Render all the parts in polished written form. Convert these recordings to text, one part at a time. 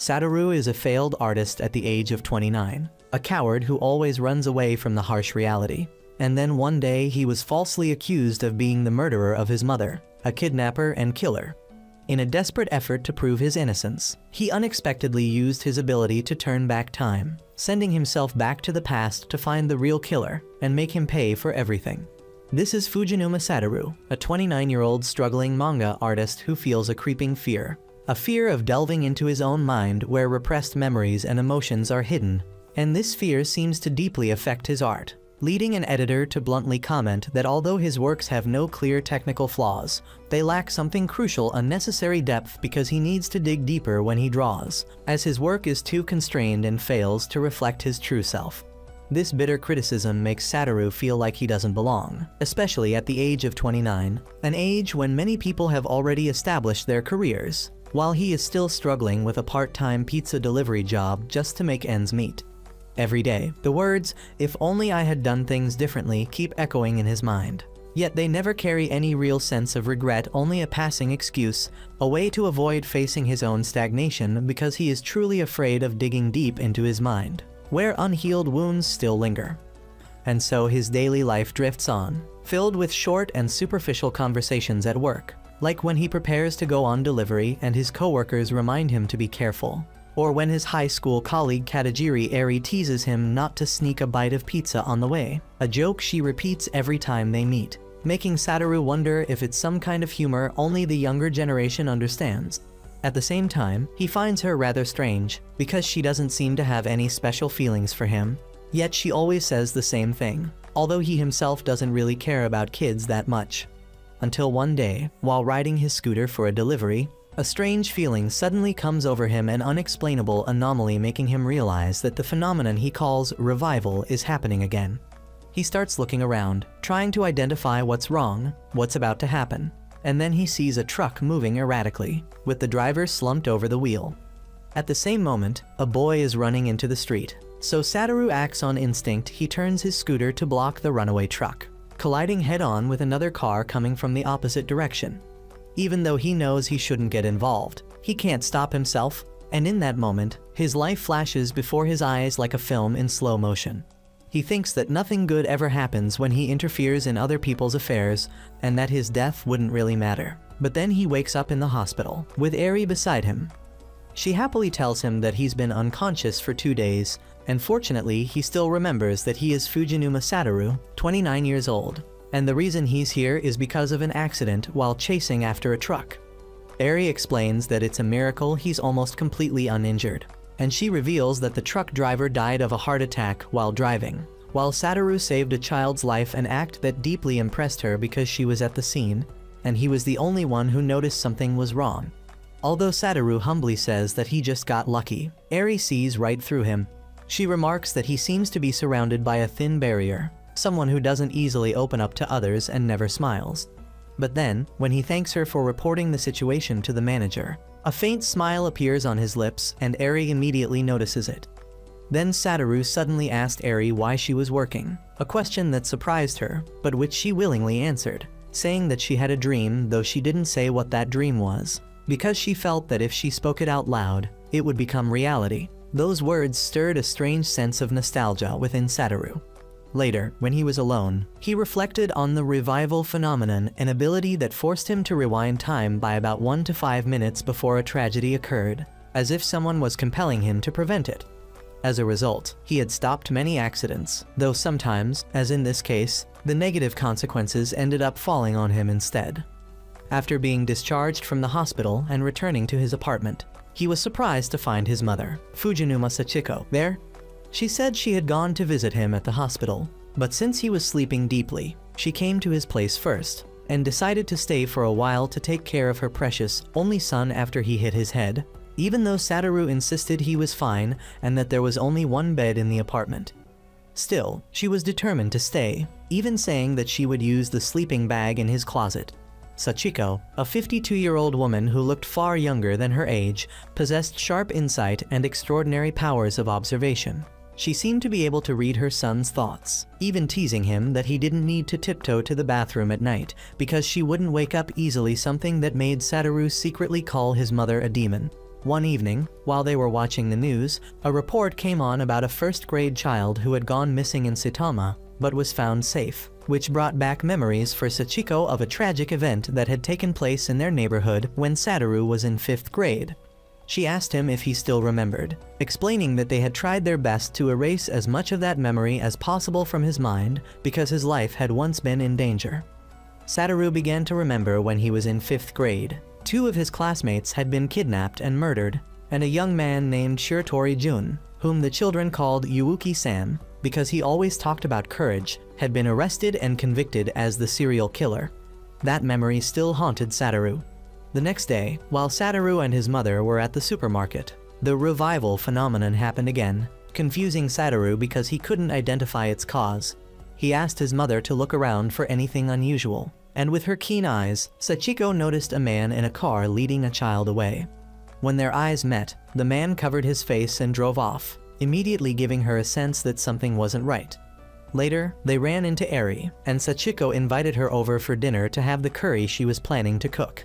Satoru is a failed artist at the age of 29, a coward who always runs away from the harsh reality. And then one day he was falsely accused of being the murderer of his mother, a kidnapper and killer. In a desperate effort to prove his innocence, he unexpectedly used his ability to turn back time, sending himself back to the past to find the real killer and make him pay for everything. This is Fujinuma Satoru, a 29-year-old struggling manga artist who feels a creeping fear. A fear of delving into his own mind where repressed memories and emotions are hidden, and this fear seems to deeply affect his art, leading an editor to bluntly comment that although his works have no clear technical flaws, they lack something crucial, unnecessary depth, because he needs to dig deeper when he draws, as his work is too constrained and fails to reflect his true self. This bitter criticism makes Satoru feel like he doesn't belong, especially at the age of 29, an age when many people have already established their careers, while he is still struggling with a part-time pizza delivery job just to make ends meet. Every day, the words, "if only I had done things differently," keep echoing in his mind. Yet they never carry any real sense of regret, only a passing excuse, a way to avoid facing his own stagnation because he is truly afraid of digging deep into his mind, where unhealed wounds still linger. And so his daily life drifts on, filled with short and superficial conversations at work, like when he prepares to go on delivery and his coworkers remind him to be careful, or when his high school colleague Katajiri Eri teases him not to sneak a bite of pizza on the way, a joke she repeats every time they meet, making Satoru wonder if it's some kind of humor only the younger generation understands. At the same time, he finds her rather strange, because she doesn't seem to have any special feelings for him, yet she always says the same thing, although he himself doesn't really care about kids that much. Until one day, while riding his scooter for a delivery, a strange feeling suddenly comes over him, an unexplainable anomaly, making him realize that the phenomenon he calls revival is happening again. He starts looking around, trying to identify what's wrong, what's about to happen, and then he sees a truck moving erratically, with the driver slumped over the wheel. At the same moment, a boy is running into the street, so Satoru acts on instinct. He turns his scooter to block the runaway truck, colliding head-on with another car coming from the opposite direction. Even though he knows he shouldn't get involved, he can't stop himself, and in that moment, his life flashes before his eyes like a film in slow motion. He thinks that nothing good ever happens when he interferes in other people's affairs, and that his death wouldn't really matter. But then he wakes up in the hospital, with Eri beside him. She happily tells him that he's been unconscious for 2 days, and fortunately he still remembers that he is Fujinuma Satoru, 29 years old. And the reason he's here is because of an accident while chasing after a truck. Eri explains that it's a miracle he's almost completely uninjured, and she reveals that the truck driver died of a heart attack while driving, while Satoru saved a child's life, an act that deeply impressed her because she was at the scene, and he was the only one who noticed something was wrong. Although Satoru humbly says that he just got lucky, Eri sees right through him. She remarks that he seems to be surrounded by a thin barrier, someone who doesn't easily open up to others and never smiles. But then, when he thanks her for reporting the situation to the manager, a faint smile appears on his lips and Eri immediately notices it. Then Satoru suddenly asked Eri why she was working, a question that surprised her, but which she willingly answered, saying that she had a dream, though she didn't say what that dream was, because she felt that if she spoke it out loud, it would become reality. Those words stirred a strange sense of nostalgia within Satoru. Later, when he was alone, he reflected on the revival phenomenon, an ability that forced him to rewind time by about 1 to 5 minutes before a tragedy occurred, as if someone was compelling him to prevent it. As a result, he had stopped many accidents, though sometimes, as in this case, the negative consequences ended up falling on him instead. After being discharged from the hospital and returning to his apartment, he was surprised to find his mother, Fujinuma Sachiko, there. She said she had gone to visit him at the hospital, but since he was sleeping deeply, she came to his place first, and decided to stay for a while to take care of her precious, only son after he hit his head, even though Satoru insisted he was fine and that there was only one bed in the apartment. Still, she was determined to stay, even saying that she would use the sleeping bag in his closet. Sachiko, a 52-year-old woman who looked far younger than her age, possessed sharp insight and extraordinary powers of observation. She seemed to be able to read her son's thoughts, even teasing him that he didn't need to tiptoe to the bathroom at night because she wouldn't wake up easily, something that made Satoru secretly call his mother a demon. One evening, while they were watching the news, a report came on about a first-grade child who had gone missing in Saitama, but was found safe, which brought back memories for Sachiko of a tragic event that had taken place in their neighborhood when Satoru was in 5th grade. She asked him if he still remembered, explaining that they had tried their best to erase as much of that memory as possible from his mind because his life had once been in danger. Satoru began to remember when he was in 5th grade. 2 of his classmates had been kidnapped and murdered, and a young man named Shiratori Jun, whom the children called Yuuki-san because he always talked about courage, had been arrested and convicted as the serial killer. That memory still haunted Satoru. The next day, while Satoru and his mother were at the supermarket, the revival phenomenon happened again, confusing Satoru because he couldn't identify its cause. He asked his mother to look around for anything unusual, and with her keen eyes, Sachiko noticed a man in a car leading a child away. When their eyes met, the man covered his face and drove off, immediately giving her a sense that something wasn't right. Later, they ran into Eri, and Sachiko invited her over for dinner to have the curry she was planning to cook.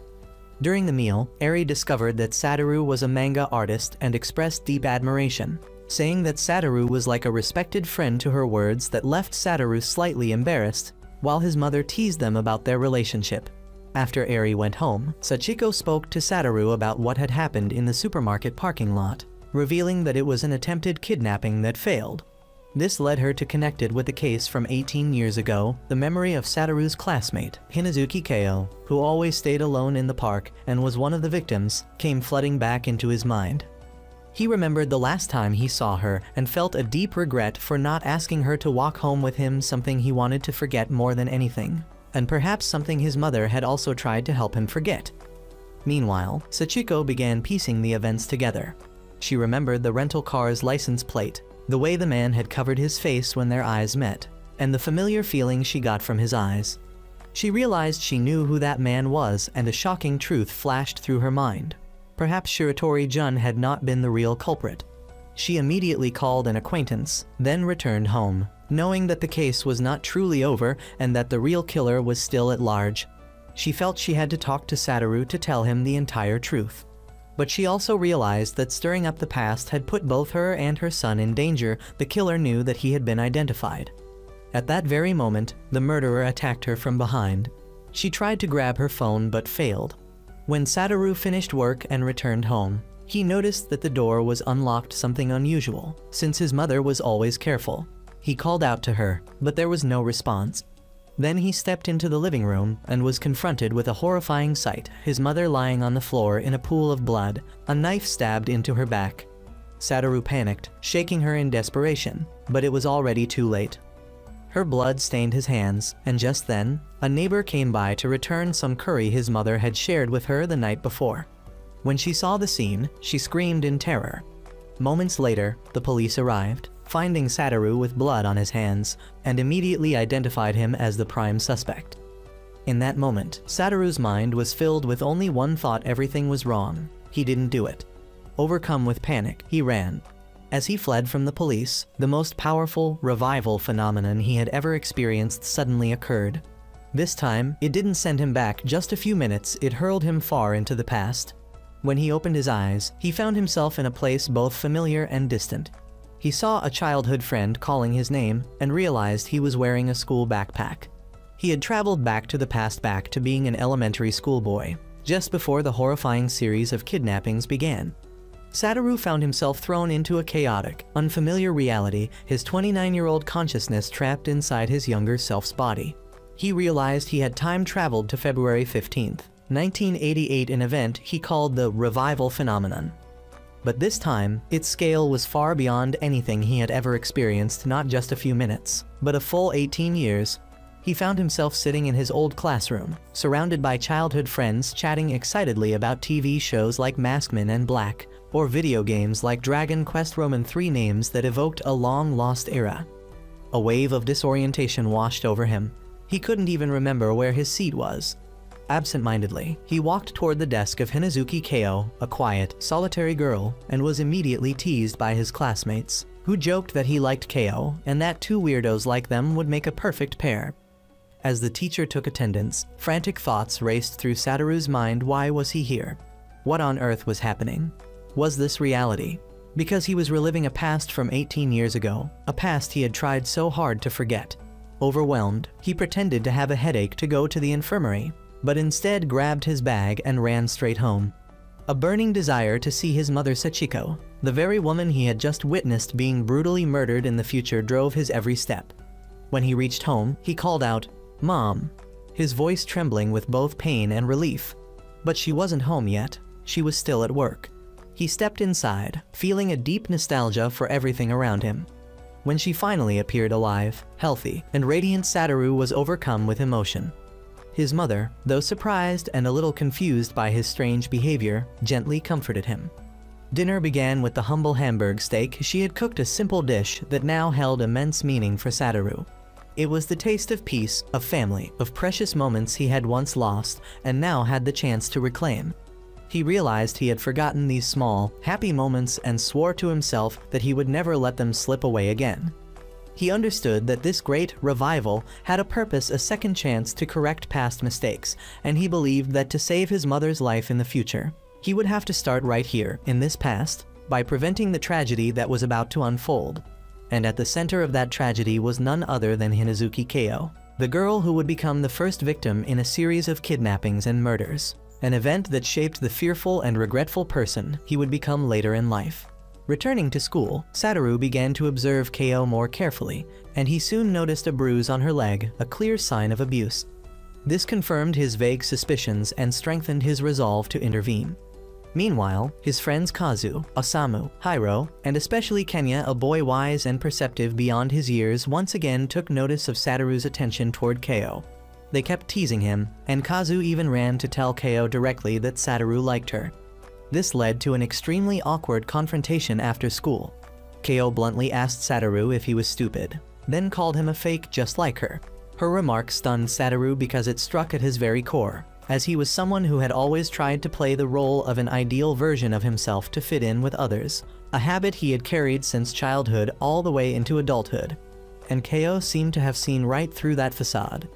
During the meal, Eri discovered that Satoru was a manga artist and expressed deep admiration, saying that Satoru was like a respected friend to her. Words that left Satoru slightly embarrassed, while his mother teased them about their relationship. After Eri went home, Sachiko spoke to Satoru about what had happened in the supermarket parking lot, revealing that it was an attempted kidnapping that failed. This led her to connect it with the case from 18 years ago. The memory of Satoru's classmate, Hinazuki Keo, who always stayed alone in the park and was one of the victims, came flooding back into his mind. He remembered the last time he saw her and felt a deep regret for not asking her to walk home with him, something he wanted to forget more than anything, and perhaps something his mother had also tried to help him forget. Meanwhile, Sachiko began piecing the events together. She remembered the rental car's license plate, the way the man had covered his face when their eyes met, and the familiar feeling she got from his eyes. She realized she knew who that man was, and a shocking truth flashed through her mind. Perhaps Shiratori Jun had not been the real culprit. She immediately called an acquaintance, then returned home, knowing that the case was not truly over and that the real killer was still at large. She felt she had to talk to Satoru to tell him the entire truth. But she also realized that stirring up the past had put both her and her son in danger. The killer knew that he had been identified. At that very moment, the murderer attacked her from behind. She tried to grab her phone but failed. When Satoru finished work and returned home, he noticed that the door was unlocked, something unusual, since his mother was always careful. He called out to her, but there was no response. Then he stepped into the living room and was confronted with a horrifying sight: his mother lying on the floor in a pool of blood, a knife stabbed into her back. Satoru panicked, shaking her in desperation, but it was already too late. Her blood stained his hands, and just then, a neighbor came by to return some curry his mother had shared with her the night before. When she saw the scene, she screamed in terror. Moments later, the police arrived, finding Satoru with blood on his hands, and immediately identified him as the prime suspect. In that moment, Satoru's mind was filled with only one thought: everything was wrong. He didn't do it. Overcome with panic, he ran. As he fled from the police, the most powerful revival phenomenon he had ever experienced suddenly occurred. This time, it didn't send him back just a few minutes, it hurled him far into the past. When he opened his eyes, he found himself in a place both familiar and distant. He saw a childhood friend calling his name and realized he was wearing a school backpack. He had traveled back to the past, back to being an elementary school boy, just before the horrifying series of kidnappings began. Satoru found himself thrown into a chaotic, unfamiliar reality, his 29-year-old consciousness trapped inside his younger self's body. He realized he had time traveled to February 15th, 1988, an event he called the revival phenomenon. But this time, its scale was far beyond anything he had ever experienced, not just a few minutes, but a full 18 years. He found himself sitting in his old classroom, surrounded by childhood friends chatting excitedly about TV shows like Masked Men and Black, or video games like Dragon Quest Roman 3, names that evoked a long-lost era. A wave of disorientation washed over him. He couldn't even remember where his seat was. Absent-mindedly, he walked toward the desk of Hinazuki Keo, a quiet, solitary girl, and was immediately teased by his classmates, who joked that he liked Keo and that 2 weirdos like them would make a perfect pair. As the teacher took attendance, frantic thoughts raced through Satoru's mind. Why was he here? What on earth was happening? Was this reality? Because he was reliving a past from 18 years ago, a past he had tried so hard to forget. Overwhelmed, he pretended to have a headache to go to the infirmary, but instead grabbed his bag and ran straight home. A burning desire to see his mother Sachiko, the very woman he had just witnessed being brutally murdered in the future, drove his every step. When he reached home, he called out, "Mom," his voice trembling with both pain and relief. But she wasn't home yet. She was still at work. He stepped inside, feeling a deep nostalgia for everything around him. When she finally appeared alive, healthy, and radiant, Satoru was overcome with emotion. His mother, though surprised and a little confused by his strange behavior, gently comforted him. Dinner began with the humble Hamburg steak. She had cooked a simple dish that now held immense meaning for Satoru. It was the taste of peace, of family, of precious moments he had once lost and now had the chance to reclaim. He realized he had forgotten these small, happy moments and swore to himself that he would never let them slip away again. He understood that this great revival had a purpose, a second chance to correct past mistakes, and he believed that to save his mother's life in the future, he would have to start right here, in this past, by preventing the tragedy that was about to unfold. And at the center of that tragedy was none other than Hinazuki Keio, the girl who would become the first victim in a series of kidnappings and murders, an event that shaped the fearful and regretful person he would become later in life. Returning to school, Satoru began to observe Keio more carefully, and he soon noticed a bruise on her leg, a clear sign of abuse. This confirmed his vague suspicions and strengthened his resolve to intervene. Meanwhile, his friends Kazu, Osamu, Hiro, and especially Kenya, a boy wise and perceptive beyond his years, once again took notice of Satoru's attention toward Keio. They kept teasing him, and Kazu even ran to tell Keio directly that Satoru liked her. This led to an extremely awkward confrontation after school. Keio bluntly asked Satoru if he was stupid, then called him a fake just like her. Her remark stunned Satoru because it struck at his very core, as he was someone who had always tried to play the role of an ideal version of himself to fit in with others, a habit he had carried since childhood all the way into adulthood. And Keio seemed to have seen right through that facade.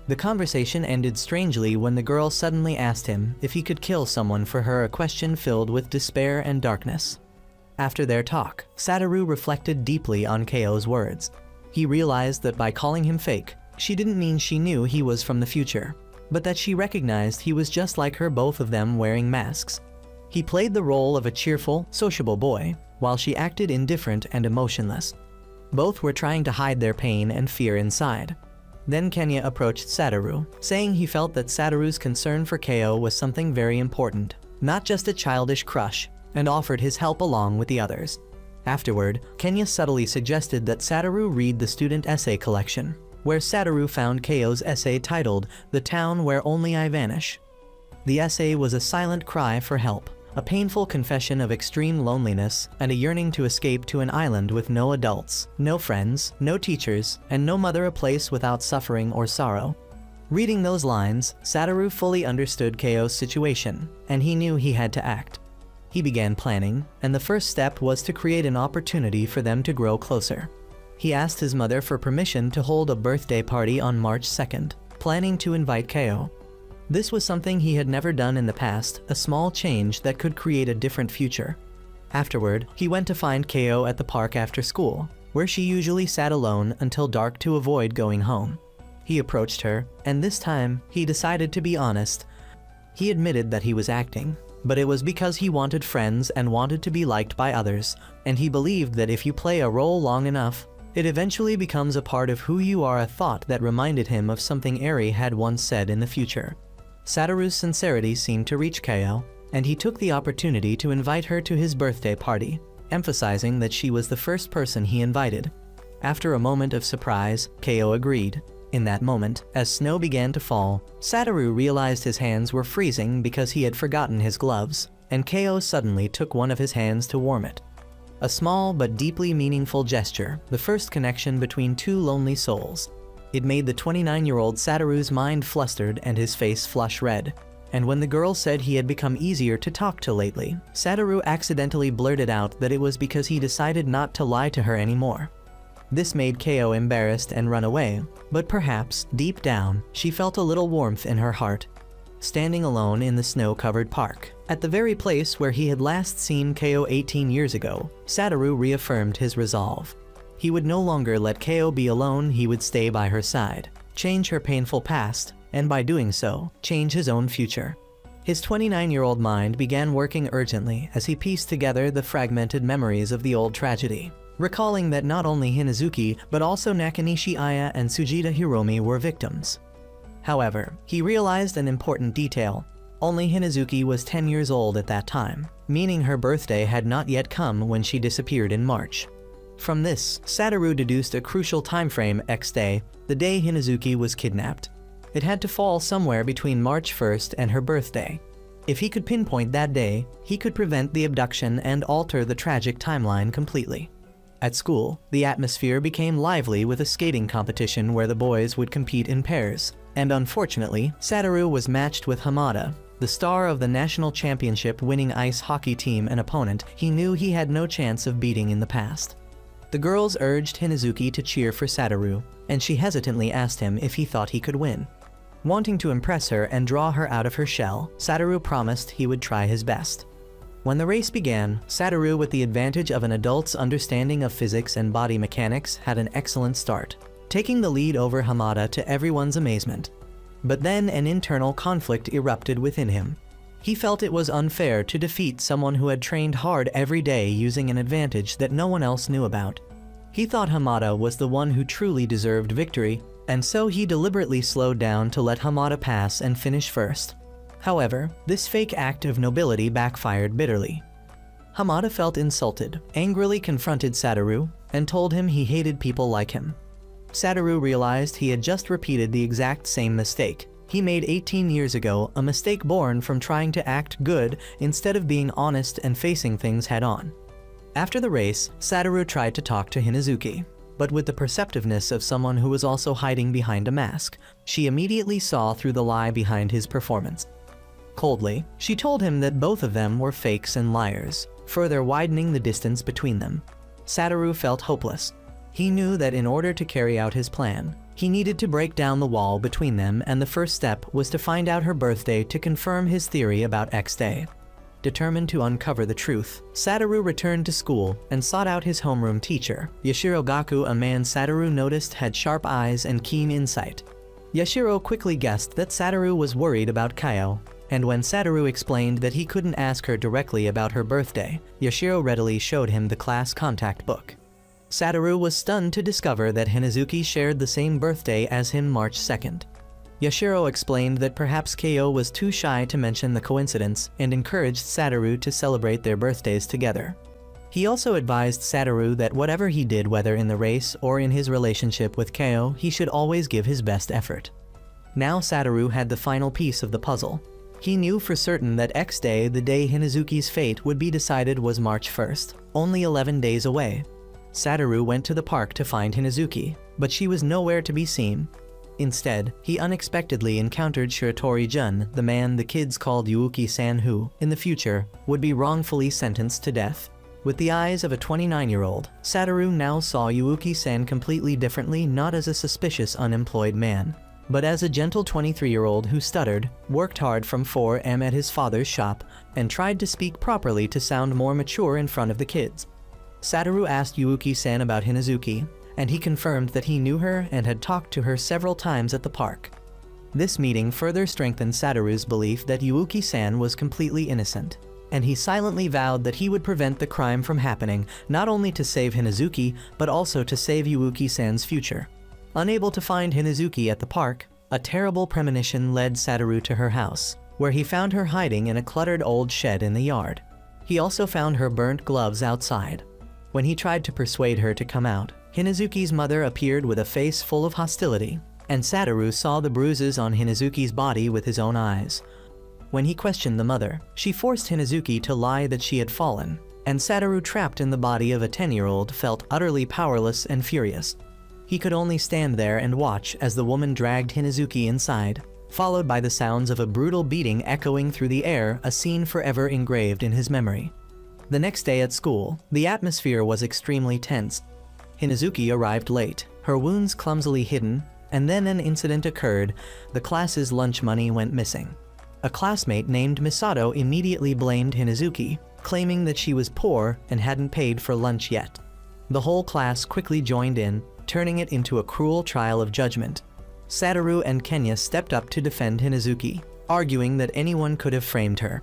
The conversation ended strangely when the girl suddenly asked him if he could kill someone for her, a question filled with despair and darkness. After their talk, Satoru reflected deeply on Keio's words. He realized that by calling him fake, she didn't mean she knew he was from the future, but that she recognized he was just like her, both of them wearing masks. He played the role of a cheerful, sociable boy, while she acted indifferent and emotionless. Both were trying to hide their pain and fear inside. Then Kenya approached Satoru, saying he felt that Satoru's concern for Keio was something very important, not just a childish crush, and offered his help along with the others. Afterward, Kenya subtly suggested that Satoru read the student essay collection, where Satoru found Keio's essay titled "The Town Where Only I Vanish." The essay was a silent cry for help, a painful confession of extreme loneliness and a yearning to escape to an island with no adults, no friends, no teachers, and no mother, a place without suffering or sorrow. Reading those lines, Satoru fully understood Keio's situation, and he knew he had to act. He began planning, and the first step was to create an opportunity for them to grow closer. He asked his mother for permission to hold a birthday party on March 2nd, planning to invite Keio. This was something he had never done in the past, a small change that could create a different future. Afterward, he went to find Keio at the park after school, where she usually sat alone until dark to avoid going home. He approached her, and this time, he decided to be honest. He admitted that he was acting, but it was because he wanted friends and wanted to be liked by others, and he believed that if you play a role long enough, it eventually becomes a part of who you are, a thought that reminded him of something Eri had once said in the future. Satoru's sincerity seemed to reach Keio, and he took the opportunity to invite her to his birthday party, emphasizing that she was the first person he invited. After a moment of surprise, Keio agreed. In that moment, as snow began to fall, Satoru realized his hands were freezing because he had forgotten his gloves, and Keio suddenly took one of his hands to warm it. A small but deeply meaningful gesture, the first connection between two lonely souls. It made the 29-year-old Satoru's mind flustered and his face flush red. And when the girl said he had become easier to talk to lately, Satoru accidentally blurted out that it was because he decided not to lie to her anymore. This made Keio embarrassed and run away, but perhaps, deep down, she felt a little warmth in her heart. standing alone in the snow-covered park. At the very place where he had last seen Kao 18 years ago, Satoru reaffirmed his resolve. He would no longer let Kao be alone, he would stay by her side, change her painful past, and by doing so, change his own future. His 29-year-old mind began working urgently as he pieced together the fragmented memories of the old tragedy, recalling that not only Hinazuki but also Nakanishi Aya and Tsujita Hiromi were victims. However, he realized an important detail. Only Hinazuki was 10 years old at that time, meaning her birthday had not yet come when she disappeared in March. From this, Satoru deduced a crucial time frame: X day, the day Hinazuki was kidnapped. It had to fall somewhere between March 1st and her birthday. If he could pinpoint that day, he could prevent the abduction and alter the tragic timeline completely. At school, the atmosphere became lively with a skating competition where the boys would compete in pairs. And unfortunately, Satoru was matched with Hamada, the star of the national championship winning ice hockey team, an opponent he knew he had no chance of beating in the past. The girls urged Hinazuki to cheer for Satoru, and she hesitantly asked him if he thought he could win. Wanting to impress her and draw her out of her shell, Satoru promised he would try his best. When the race began, Satoru, with the advantage of an adult's understanding of physics and body mechanics, had an excellent start, taking the lead over Hamada to everyone's amazement. But then an internal conflict erupted within him. He felt it was unfair to defeat someone who had trained hard every day using an advantage that no one else knew about. He thought Hamada was the one who truly deserved victory, and so he deliberately slowed down to let Hamada pass and finish first. However, this fake act of nobility backfired bitterly. Hamada felt insulted, angrily confronted Satoru, and told him he hated people like him. Satoru realized he had just repeated the exact same mistake he made 18 years ago, a mistake born from trying to act good instead of being honest and facing things head-on. After the race, Satoru tried to talk to Hinazuki, but with the perceptiveness of someone who was also hiding behind a mask, she immediately saw through the lie behind his performance. Coldly, she told him that both of them were fakes and liars, further widening the distance between them. Satoru felt hopeless. He knew that in order to carry out his plan, he needed to break down the wall between them, and the first step was to find out her birthday to confirm his theory about X day. Determined to uncover the truth, Satoru returned to school and sought out his homeroom teacher, Yashiro Gaku, a man Satoru noticed had sharp eyes and keen insight. Yashiro quickly guessed that Satoru was worried about Kao, and when Satoru explained that he couldn't ask her directly about her birthday, Yashiro readily showed him the class contact book. Satoru was stunned to discover that Hinazuki shared the same birthday as him, March 2nd. Yashiro explained that perhaps Kao was too shy to mention the coincidence and encouraged Satoru to celebrate their birthdays together. He also advised Satoru that whatever he did, whether in the race or in his relationship with Kao, he should always give his best effort. Now Satoru had the final piece of the puzzle. He knew for certain that X day, the day Hinazuki's fate would be decided, was March 1st, only 11 days away. Satoru went to the park to find Hinazuki, but she was nowhere to be seen. Instead, he unexpectedly encountered Shiratori Jun, the man the kids called Yuuki-san, who, in the future, would be wrongfully sentenced to death. With the eyes of a 29-year-old, Satoru now saw Yuuki-san completely differently, not as a suspicious unemployed man, but as a gentle 23-year-old who stuttered, worked hard from 4 am at his father's shop, and tried to speak properly to sound more mature in front of the kids. Satoru asked Yuuki-san about Hinazuki, and he confirmed that he knew her and had talked to her several times at the park. This meeting further strengthened Satoru's belief that Yuuki-san was completely innocent, and he silently vowed that he would prevent the crime from happening, not only to save Hinazuki, but also to save Yuuki-san's future. Unable to find Hinazuki at the park, a terrible premonition led Satoru to her house, where he found her hiding in a cluttered old shed in the yard. He also found her burnt gloves outside. When he tried to persuade her to come out, Hinazuki's mother appeared with a face full of hostility, and Satoru saw the bruises on Hinazuki's body with his own eyes. When he questioned the mother, she forced Hinazuki to lie that she had fallen, and Satoru, trapped in the body of a 10-year-old, felt utterly powerless and furious. He could only stand there and watch as the woman dragged Hinazuki inside, followed by the sounds of a brutal beating echoing through the air, a scene forever engraved in his memory. The next day at school, the atmosphere was extremely tense. Hinazuki arrived late, her wounds clumsily hidden, and then an incident occurred: the class's lunch money went missing. A classmate named Misato immediately blamed Hinazuki, claiming that she was poor and hadn't paid for lunch yet. The whole class quickly joined in, turning it into a cruel trial of judgment. Satoru and Kenya stepped up to defend Hinazuki, arguing that anyone could have framed her.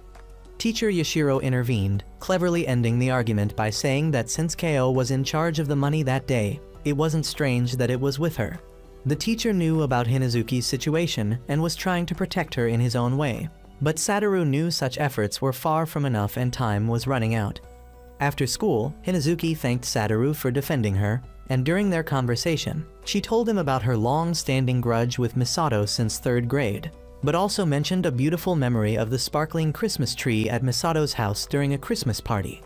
Teacher Yashiro intervened, cleverly ending the argument by saying that since Ko was in charge of the money that day, it wasn't strange that it was with her. The teacher knew about Hinazuki's situation and was trying to protect her in his own way, but Satoru knew such efforts were far from enough and time was running out. After school, Hinazuki thanked Satoru for defending her, and during their conversation, she told him about her long-standing grudge with Misato since 3rd grade, but also mentioned a beautiful memory of the sparkling Christmas tree at Misato's house during a Christmas party.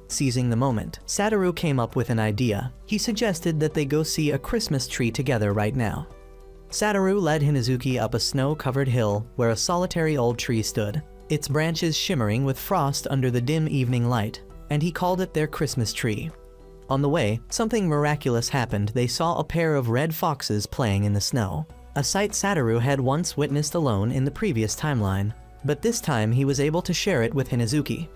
Seizing the moment, Satoru came up with an idea. He suggested that they go see a Christmas tree together right now. Satoru led Hinazuki up a snow-covered hill where a solitary old tree stood, its branches shimmering with frost under the dim evening light, and he called it their Christmas tree. On the way, something miraculous happened. They saw a pair of red foxes playing in the snow, a sight Satoru had once witnessed alone in the previous timeline, but this time he was able to share it with Hinazuki.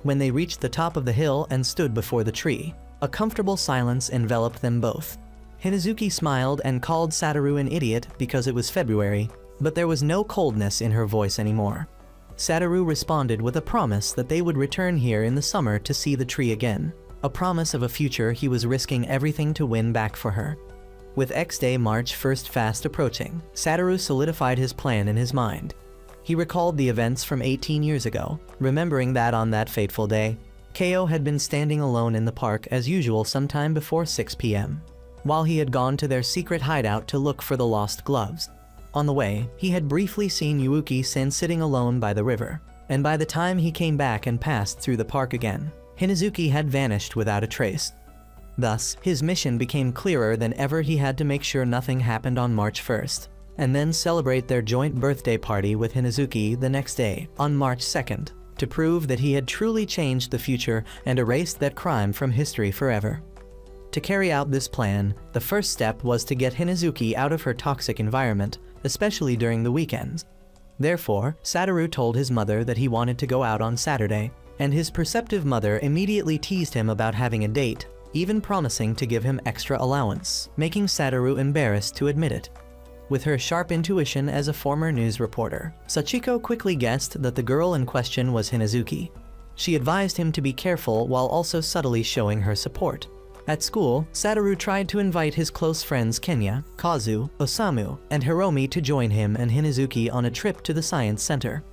When they reached the top of the hill and stood before the tree, a comfortable silence enveloped them both. Hinazuki smiled and called Satoru an idiot because it was February, but there was no coldness in her voice anymore. Satoru responded with a promise that they would return here in the summer to see the tree again, a promise of a future he was risking everything to win back for her. With X-Day March 1st fast approaching, Satoru solidified his plan in his mind. He recalled the events from 18 years ago, remembering that on that fateful day, Ko had been standing alone in the park as usual sometime before 6 p.m., while he had gone to their secret hideout to look for the lost gloves. On the way, he had briefly seen Yuuki-san sitting alone by the river, and by the time he came back and passed through the park again, Hinazuki had vanished without a trace. Thus, his mission became clearer than ever. He had to make sure nothing happened on March 1st, and then celebrate their joint birthday party with Hinazuki the next day, on March 2nd, to prove that he had truly changed the future and erased that crime from history forever. To carry out this plan, the first step was to get Hinazuki out of her toxic environment, especially during the weekends. Therefore, Satoru told his mother that he wanted to go out on Saturday, and his perceptive mother immediately teased him about having a date, even promising to give him extra allowance, making Satoru embarrassed to admit it. With her sharp intuition as a former news reporter, Sachiko quickly guessed that the girl in question was Hinazuki. She advised him to be careful while also subtly showing her support. At school, Satoru tried to invite his close friends Kenya, Kazu, Osamu, and Hiromi to join him and Hinazuki on a trip to the science center.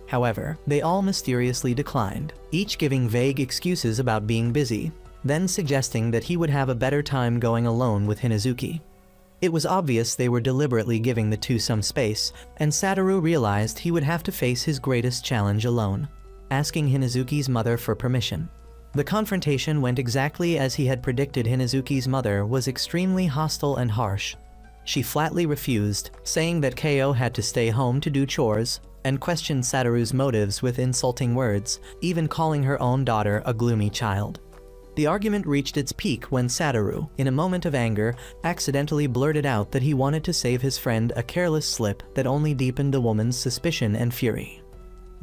However, they all mysteriously declined, each giving vague excuses about being busy, then suggesting that he would have a better time going alone with Hinazuki. It was obvious they were deliberately giving the two some space, and Satoru realized he would have to face his greatest challenge alone, asking Hinazuki's mother for permission. The confrontation went exactly as he had predicted. Hinazuki's mother was extremely hostile and harsh. She flatly refused, saying that Ko had to stay home to do chores, and questioned Satoru's motives with insulting words, even calling her own daughter a gloomy child. The argument reached its peak when Satoru, in a moment of anger, accidentally blurted out that he wanted to save his friend, a careless slip that only deepened the woman's suspicion and fury.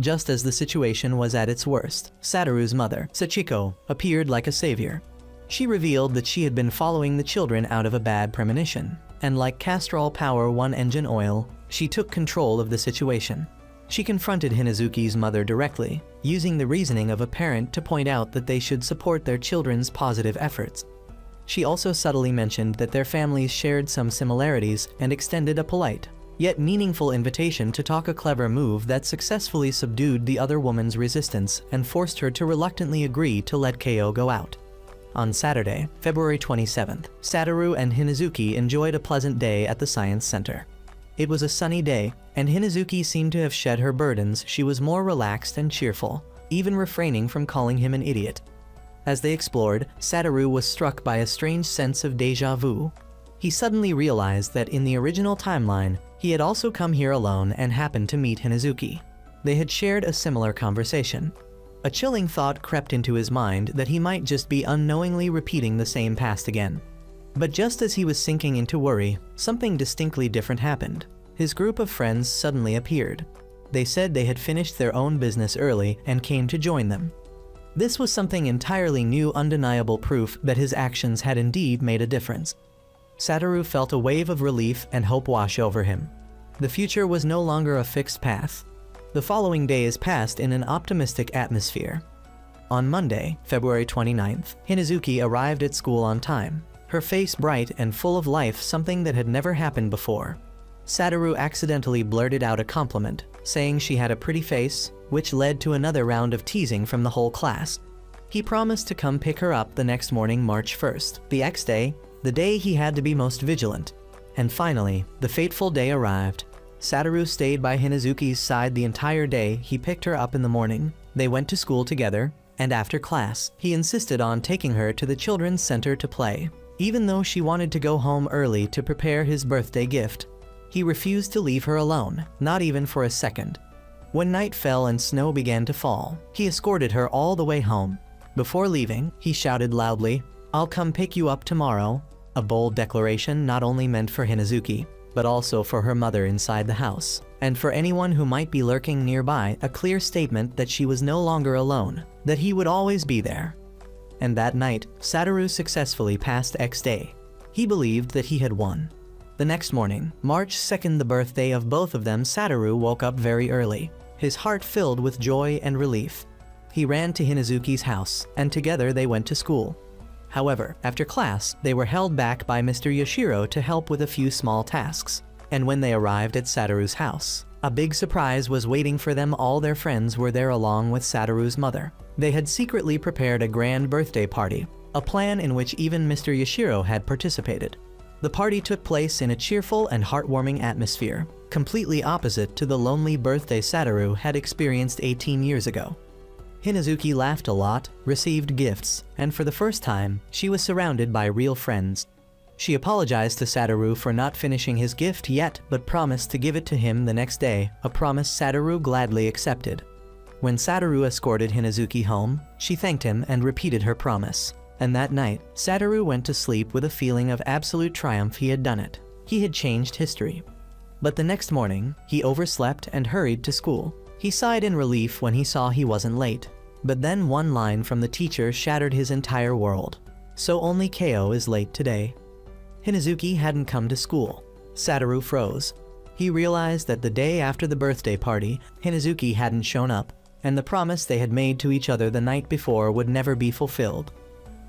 Just as the situation was at its worst, Satoru's mother, Sachiko, appeared like a savior. She revealed that she had been following the children out of a bad premonition, and like Castrol Power 1 engine oil, she took control of the situation. She confronted Hinazuki's mother directly, using the reasoning of a parent to point out that they should support their children's positive efforts. She also subtly mentioned that their families shared some similarities and extended a polite, yet meaningful invitation to talk, a clever move that successfully subdued the other woman's resistance and forced her to reluctantly agree to let Ko go out. On Saturday, February 27th, Satoru and Hinazuki enjoyed a pleasant day at the Science Center. It was a sunny day, and Hinazuki seemed to have shed her burdens. She was more relaxed and cheerful, even refraining from calling him an idiot. As they explored, Satoru was struck by a strange sense of déjà vu. He suddenly realized that in the original timeline, he had also come here alone and happened to meet Hinazuki. They had shared a similar conversation. A chilling thought crept into his mind that he might just be unknowingly repeating the same past again. But just as he was sinking into worry, something distinctly different happened. His group of friends suddenly appeared. They said they had finished their own business early and came to join them. This was something entirely new, undeniable proof that his actions had indeed made a difference. Satoru felt a wave of relief and hope wash over him. The future was no longer a fixed path. The following days passed in an optimistic atmosphere. On Monday, February 29th, Hinazuki arrived at school on time, her face bright and full of life, something that had never happened before. Satoru accidentally blurted out a compliment, saying she had a pretty face, which led to another round of teasing from the whole class. He promised to come pick her up the next morning, March 1st, the X-Day, the day he had to be most vigilant. And finally, the fateful day arrived. Satoru stayed by Hinazuki's side the entire day. He picked her up in the morning. They went to school together, and after class, he insisted on taking her to the children's center to play. Even though she wanted to go home early to prepare his birthday gift, he refused to leave her alone, not even for a second. When night fell and snow began to fall, he escorted her all the way home. Before leaving, he shouted loudly, "I'll come pick you up tomorrow," a bold declaration not only meant for Hinazuki, but also for her mother inside the house, and for anyone who might be lurking nearby, a clear statement that she was no longer alone, that he would always be there. And that night, Satoru successfully passed X-Day. He believed that he had won. The next morning, March 2nd, the birthday of both of them, Satoru woke up very early, his heart filled with joy and relief. He ran to Hinazuki's house, and together they went to school. However, after class, they were held back by Mr. Yoshiro to help with a few small tasks. And when they arrived at Satoru's house, a big surprise was waiting for them. All their friends were there along with Satoru's mother. They had secretly prepared a grand birthday party, a plan in which even Mr. Yoshiro had participated. The party took place in a cheerful and heartwarming atmosphere, completely opposite to the lonely birthday Satoru had experienced 18 years ago. Hinazuki laughed a lot, received gifts, and for the first time, she was surrounded by real friends. She apologized to Satoru for not finishing his gift yet, but promised to give it to him the next day, a promise Satoru gladly accepted. When Satoru escorted Hinazuki home, she thanked him and repeated her promise. And that night, Satoru went to sleep with a feeling of absolute triumph. He had done it. He had changed history. But the next morning, he overslept and hurried to school. He sighed in relief when he saw he wasn't late. But then one line from the teacher shattered his entire world. "So only Ko is late today." Hinazuki hadn't come to school. Satoru froze. He realized that the day after the birthday party, Hinazuki hadn't shown up, and the promise they had made to each other the night before would never be fulfilled.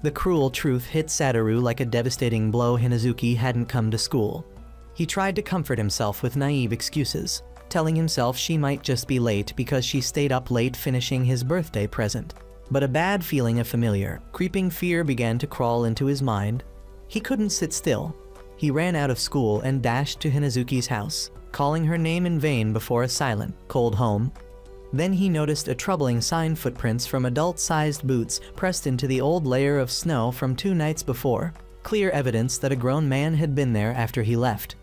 The cruel truth hit Satoru like a devastating blow. Hinazuki hadn't come to school. He tried to comfort himself with naive excuses, telling himself she might just be late because she stayed up late finishing his birthday present. But a bad feeling of familiar, creeping fear began to crawl into his mind. He couldn't sit still. He ran out of school and dashed to Hinazuki's house, calling her name in vain before a silent, cold home. Then he noticed a troubling sign: footprints from adult-sized boots pressed into the old layer of snow from 2 nights before, clear evidence that a grown man had been there after he left.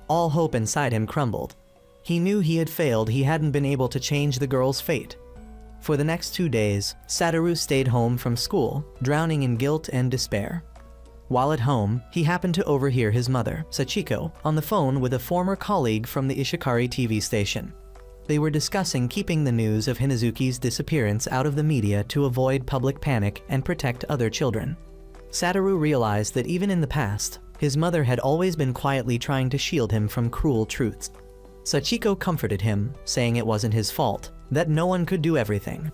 All hope inside him crumbled. He knew he had failed. He hadn't been able to change the girl's fate. For the next 2 days, Satoru stayed home from school, drowning in guilt and despair. While at home, he happened to overhear his mother, Sachiko, on the phone with a former colleague from the Ishikari TV station. They were discussing keeping the news of Hinazuki's disappearance out of the media to avoid public panic and protect other children. Satoru realized that even in the past, his mother had always been quietly trying to shield him from cruel truths. Sachiko comforted him, saying it wasn't his fault, that no one could do everything.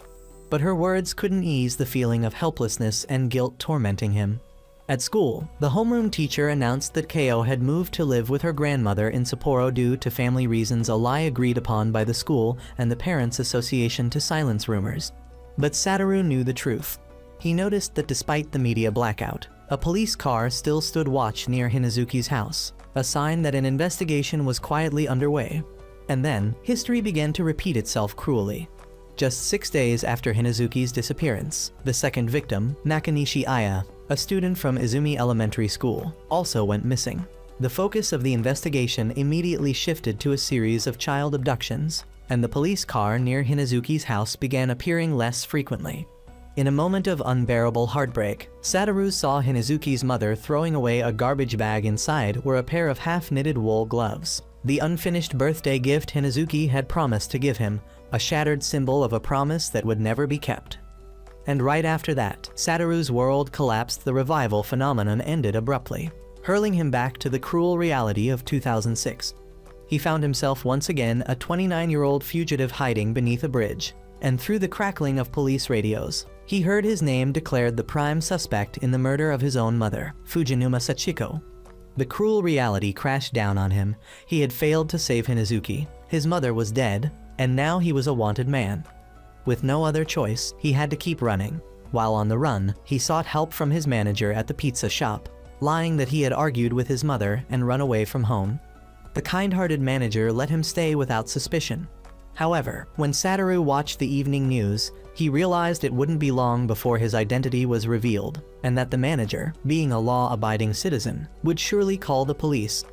But her words couldn't ease the feeling of helplessness and guilt tormenting him. At school, the homeroom teacher announced that Ko had moved to live with her grandmother in Sapporo due to family reasons, a lie agreed upon by the school and the Parents' Association to silence rumors. But Satoru knew the truth. He noticed that despite the media blackout, a police car still stood watch near Hinazuki's house, a sign that an investigation was quietly underway. And then, history began to repeat itself cruelly. Just 6 days after Hinazuki's disappearance, the second victim, Nakanishi Aya, a student from Izumi Elementary School, also went missing. The focus of the investigation immediately shifted to a series of child abductions, and the police car near Hinazuki's house began appearing less frequently. In a moment of unbearable heartbreak, Satoru saw Hinazuki's mother throwing away a garbage bag. Inside were a pair of half-knitted wool gloves. the unfinished birthday gift Hinazuki had promised to give him, a shattered symbol of a promise that would never be kept. And right after that, Satoru's world collapsed. The revival phenomenon ended abruptly, hurling him back to the cruel reality of 2006. He found himself once again a 29-year-old fugitive hiding beneath a bridge, and through the crackling of police radios, he heard his name declared the prime suspect in the murder of his own mother, Fujinuma Sachiko. The cruel reality crashed down on him. He had failed to save Hinazuki, his mother was dead, and now he was a wanted man. With no other choice, he had to keep running. While on the run, he sought help from his manager at the pizza shop, lying that he had argued with his mother and run away from home. The kind-hearted manager let him stay without suspicion. However, when Satoru watched the evening news, he realized it wouldn't be long before his identity was revealed, and that the manager, being a law-abiding citizen, would surely call the police.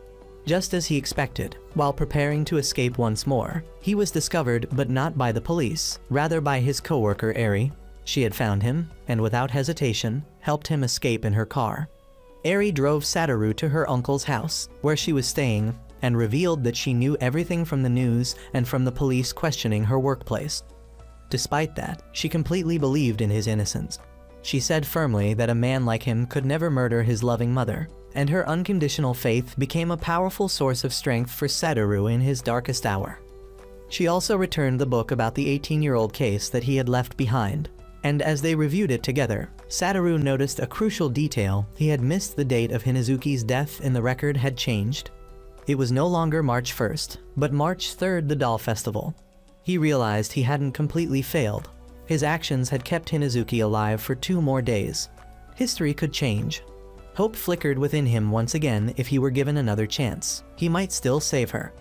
Just as he expected, while preparing to escape once more, he was discovered, but not by the police, rather by his coworker Eri. She had found him, and without hesitation, helped him escape in her car. Eri drove Satoru to her uncle's house, where she was staying, and revealed that she knew everything from the news and from the police questioning her workplace. Despite that, she completely believed in his innocence. She said firmly that a man like him could never murder his loving mother, and her unconditional faith became a powerful source of strength for Satoru in his darkest hour. She also returned the book about the 18-year-old case that he had left behind, and as they reviewed it together, Satoru noticed a crucial detail. He had missed the date of Hinazuki's death and the record had changed. It was no longer March 1st, but March 3rd, the Doll Festival. He realized he hadn't completely failed. His actions had kept Hinazuki alive for 2 more days. History could change. Hope flickered within him once again. If he were given another chance, he might still save her.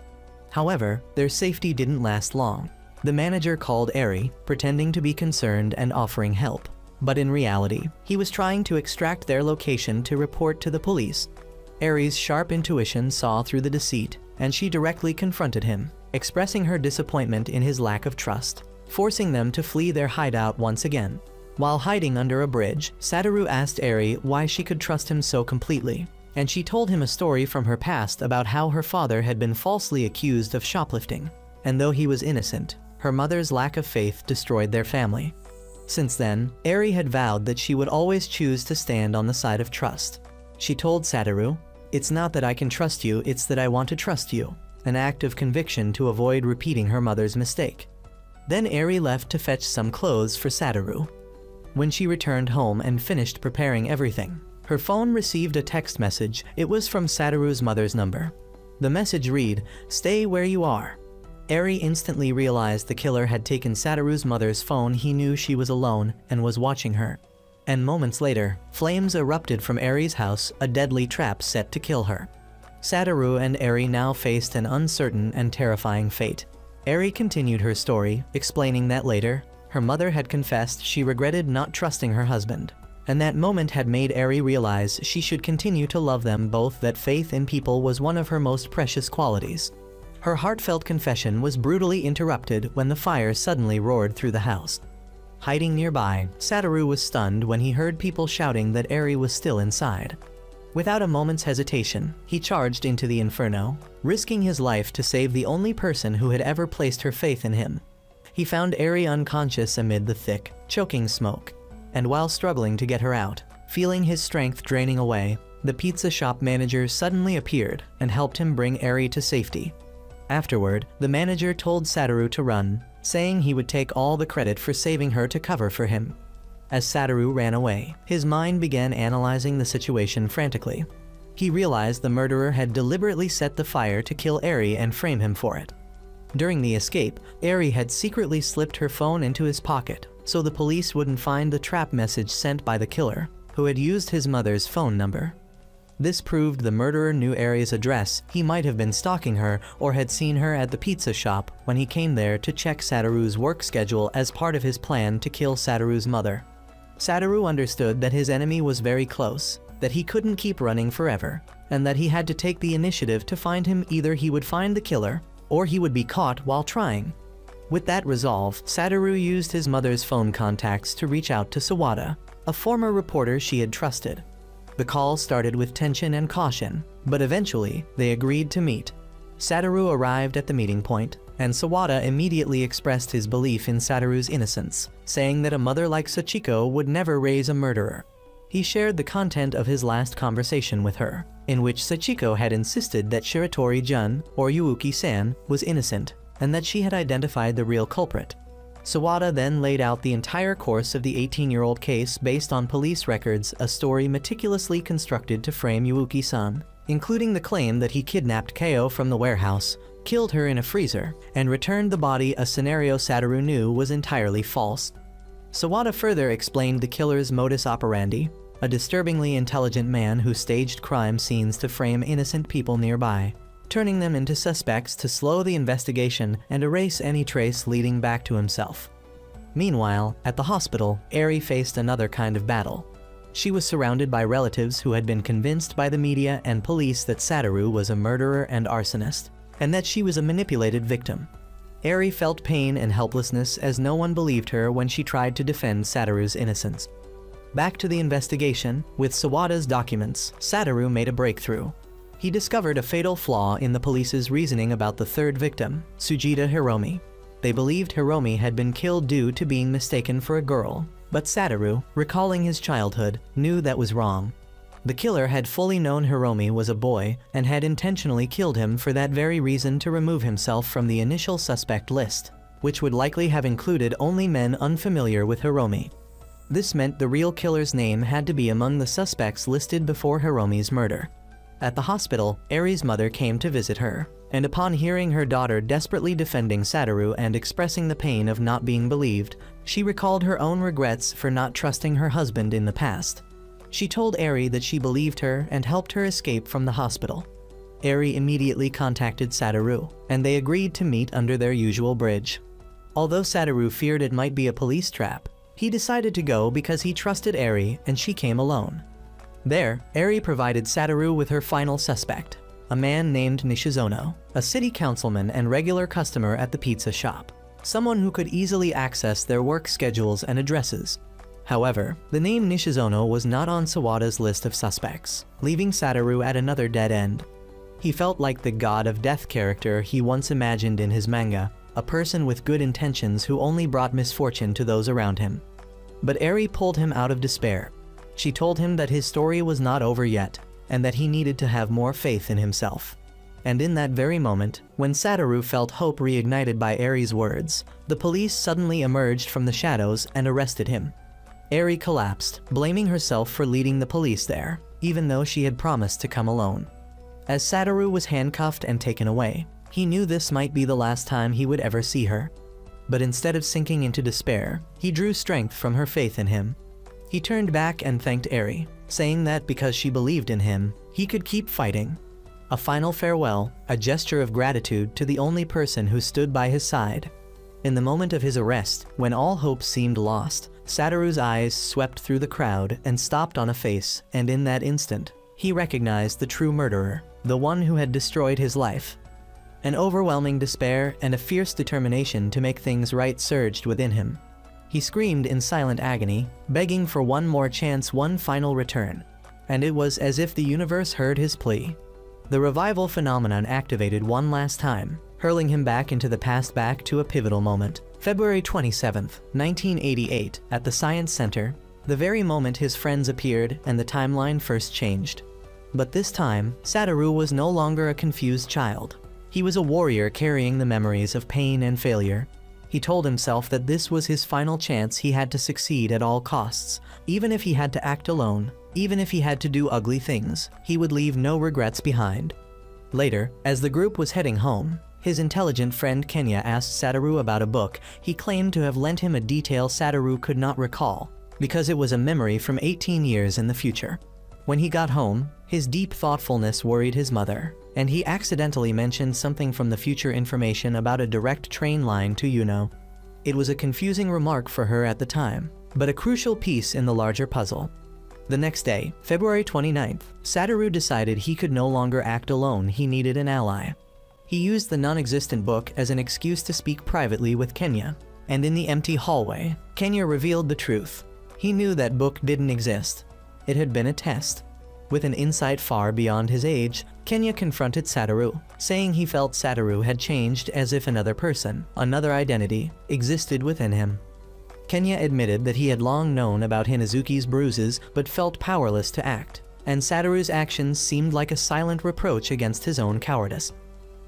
However, their safety didn't last long. The manager called Eri, pretending to be concerned and offering help. But in reality, he was trying to extract their location to report to the police. Eri's sharp intuition saw through the deceit, and she directly confronted him, expressing her disappointment in his lack of trust, forcing them to flee their hideout once again. While hiding under a bridge, Satoru asked Eri why she could trust him so completely, and she told him a story from her past about how her father had been falsely accused of shoplifting, and though he was innocent, her mother's lack of faith destroyed their family. Since then, Eri had vowed that she would always choose to stand on the side of trust. She told Satoru, "It's not that I can trust you, it's that I want to trust you," an act of conviction to avoid repeating her mother's mistake. Then Eri left to fetch some clothes for Satoru. When she returned home and finished preparing everything, her phone received a text message. It was from Satoru's mother's number. The message read, "Stay where you are." Eri instantly realized the killer had taken Satoru's mother's phone. He knew she was alone and was watching her. And moments later, flames erupted from Eri's house, a deadly trap set to kill her. Satoru and Eri now faced an uncertain and terrifying fate. Eri continued her story, explaining that later, her mother had confessed she regretted not trusting her husband, and that moment had made Eri realize she should continue to love them both, that faith in people was one of her most precious qualities. Her heartfelt confession was brutally interrupted when the fire suddenly roared through the house. Hiding nearby, Satoru was stunned when he heard people shouting that Eri was still inside. Without a moment's hesitation, he charged into the inferno, risking his life to save the only person who had ever placed her faith in him. He found Eri unconscious amid the thick, choking smoke, and while struggling to get her out, feeling his strength draining away, the pizza shop manager suddenly appeared and helped him bring Eri to safety. Afterward, the manager told Satoru to run, saying he would take all the credit for saving her to cover for him. As Satoru ran away, his mind began analyzing the situation frantically. He realized the murderer had deliberately set the fire to kill Eri and frame him for it. During the escape, Eri had secretly slipped her phone into his pocket, so the police wouldn't find the trap message sent by the killer, who had used his mother's phone number. This proved the murderer knew Eri's address. He might have been stalking her or had seen her at the pizza shop when he came there to check Satoru's work schedule as part of his plan to kill Satoru's mother. Satoru understood that his enemy was very close, that he couldn't keep running forever, and that he had to take the initiative to find him. Either he would find the killer, or he would be caught while trying. With that resolve, Satoru used his mother's phone contacts to reach out to Sawada, a former reporter she had trusted. The call started with tension and caution, but eventually they agreed to meet. Satoru arrived at the meeting point, and Sawada immediately expressed his belief in Satoru's innocence, saying that a mother like Sachiko would never raise a murderer. He shared the content of his last conversation with her, in which Sachiko had insisted that Shiratori-jun, or Yuuki-san, was innocent, and that she had identified the real culprit. Sawada then laid out the entire course of the 18-year-old case based on police records, a story meticulously constructed to frame Yuuki-san, including the claim that he kidnapped Keo from the warehouse, killed her in a freezer, and returned the body, a scenario Satoru knew was entirely false. Sawada further explained the killer's modus operandi, a disturbingly intelligent man who staged crime scenes to frame innocent people nearby, turning them into suspects to slow the investigation and erase any trace leading back to himself. Meanwhile, at the hospital, Eri faced another kind of battle. She was surrounded by relatives who had been convinced by the media and police that Satoru was a murderer and arsonist, and that she was a manipulated victim. Eri felt pain and helplessness as no one believed her when she tried to defend Satoru's innocence. Back to the investigation, with Sawada's documents, Satoru made a breakthrough. He discovered a fatal flaw in the police's reasoning about the third victim, Sujita Hiromi. They believed Hiromi had been killed due to being mistaken for a girl, but Satoru, recalling his childhood, knew that was wrong. The killer had fully known Hiromi was a boy and had intentionally killed him for that very reason, to remove himself from the initial suspect list, which would likely have included only men unfamiliar with Hiromi. This meant the real killer's name had to be among the suspects listed before Hiromi's murder. At the hospital, Eri's mother came to visit her, and upon hearing her daughter desperately defending Satoru and expressing the pain of not being believed, she recalled her own regrets for not trusting her husband in the past. She told Eri that she believed her and helped her escape from the hospital. Eri immediately contacted Satoru, and they agreed to meet under their usual bridge. Although Satoru feared it might be a police trap, he decided to go because he trusted Eri, and she came alone. There, Eri provided Satoru with her final suspect, a man named Nishizono, a city councilman and regular customer at the pizza shop, someone who could easily access their work schedules and addresses. However, the name Nishizono was not on Sawada's list of suspects, leaving Satoru at another dead end. He felt like the god of death character he once imagined in his manga, a person with good intentions who only brought misfortune to those around him. But Eri pulled him out of despair. She told him that his story was not over yet, and that he needed to have more faith in himself. And in that very moment, when Satoru felt hope reignited by Eri's words, the police suddenly emerged from the shadows and arrested him. Eri collapsed, blaming herself for leading the police there, even though she had promised to come alone. As Satoru was handcuffed and taken away, he knew this might be the last time he would ever see her. But instead of sinking into despair, he drew strength from her faith in him. He turned back and thanked Eri, saying that because she believed in him, he could keep fighting. A final farewell, a gesture of gratitude to the only person who stood by his side. In the moment of his arrest, when all hope seemed lost, Satoru's eyes swept through the crowd and stopped on a face, and in that instant, he recognized the true murderer, the one who had destroyed his life. An overwhelming despair and a fierce determination to make things right surged within him. He screamed in silent agony, begging for one more chance, one final return. And it was as if the universe heard his plea. The revival phenomenon activated one last time, hurling him back into the past, back to a pivotal moment. February 27, 1988, at the Science Center, the very moment his friends appeared and the timeline first changed. But this time, Satoru was no longer a confused child. He was a warrior carrying the memories of pain and failure. He told himself that this was his final chance. He had to succeed at all costs. Even if he had to act alone, even if he had to do ugly things, he would leave no regrets behind. Later, as the group was heading home, his intelligent friend Kenya asked Satoru about a book he claimed to have lent him, a detail Satoru could not recall, because it was a memory from 18 years in the future. When he got home, his deep thoughtfulness worried his mother, and he accidentally mentioned something from the future information about a direct train line to Yuno. It was a confusing remark for her at the time, but a crucial piece in the larger puzzle. The next day, February 29th, Satoru decided he could no longer act alone. He needed an ally. He used the non-existent book as an excuse to speak privately with Kenya, and in the empty hallway, Kenya revealed the truth. He knew that book didn't exist. It had been a test. With an insight far beyond his age, Kenya confronted Satoru, saying he felt Satoru had changed as if another person, another identity, existed within him. Kenya admitted that he had long known about Hinazuki's bruises but felt powerless to act, and Satoru's actions seemed like a silent reproach against his own cowardice.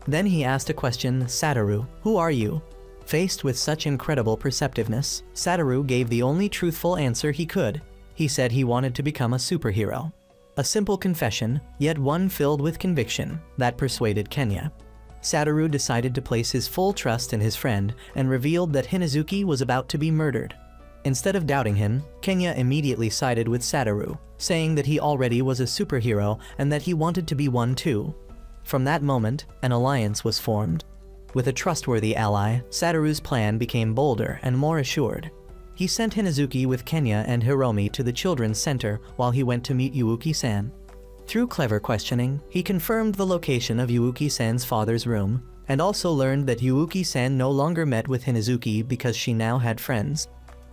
Then he asked a question, "Satoru, who are you?" Faced with such incredible perceptiveness, Satoru gave the only truthful answer he could. He said he wanted to become a superhero. A simple confession, yet one filled with conviction, that persuaded Kenya. Satoru decided to place his full trust in his friend and revealed that Hinazuki was about to be murdered. Instead of doubting him, Kenya immediately sided with Satoru, saying that he already was a superhero and that he wanted to be one too. From that moment, an alliance was formed. With a trustworthy ally, Satoru's plan became bolder and more assured. He sent Hinazuki with Kenya and Hiromi to the children's center while he went to meet Yuuki-san. Through clever questioning, he confirmed the location of Yuuki-san's father's room, and also learned that Yuuki-san no longer met with Hinazuki because she now had friends.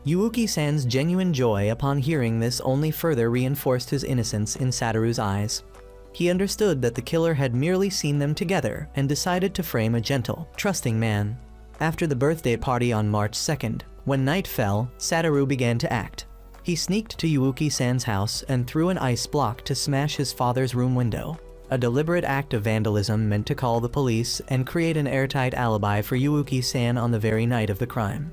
Yuuki-san's genuine joy upon hearing this only further reinforced his innocence in Satoru's eyes. He understood that the killer had merely seen them together and decided to frame a gentle, trusting man. After the birthday party on March 2nd, when night fell, Satoru began to act. He sneaked to Yuuki-san's house and threw an ice block to smash his father's room window, a deliberate act of vandalism meant to call the police and create an airtight alibi for Yuuki-san on the very night of the crime.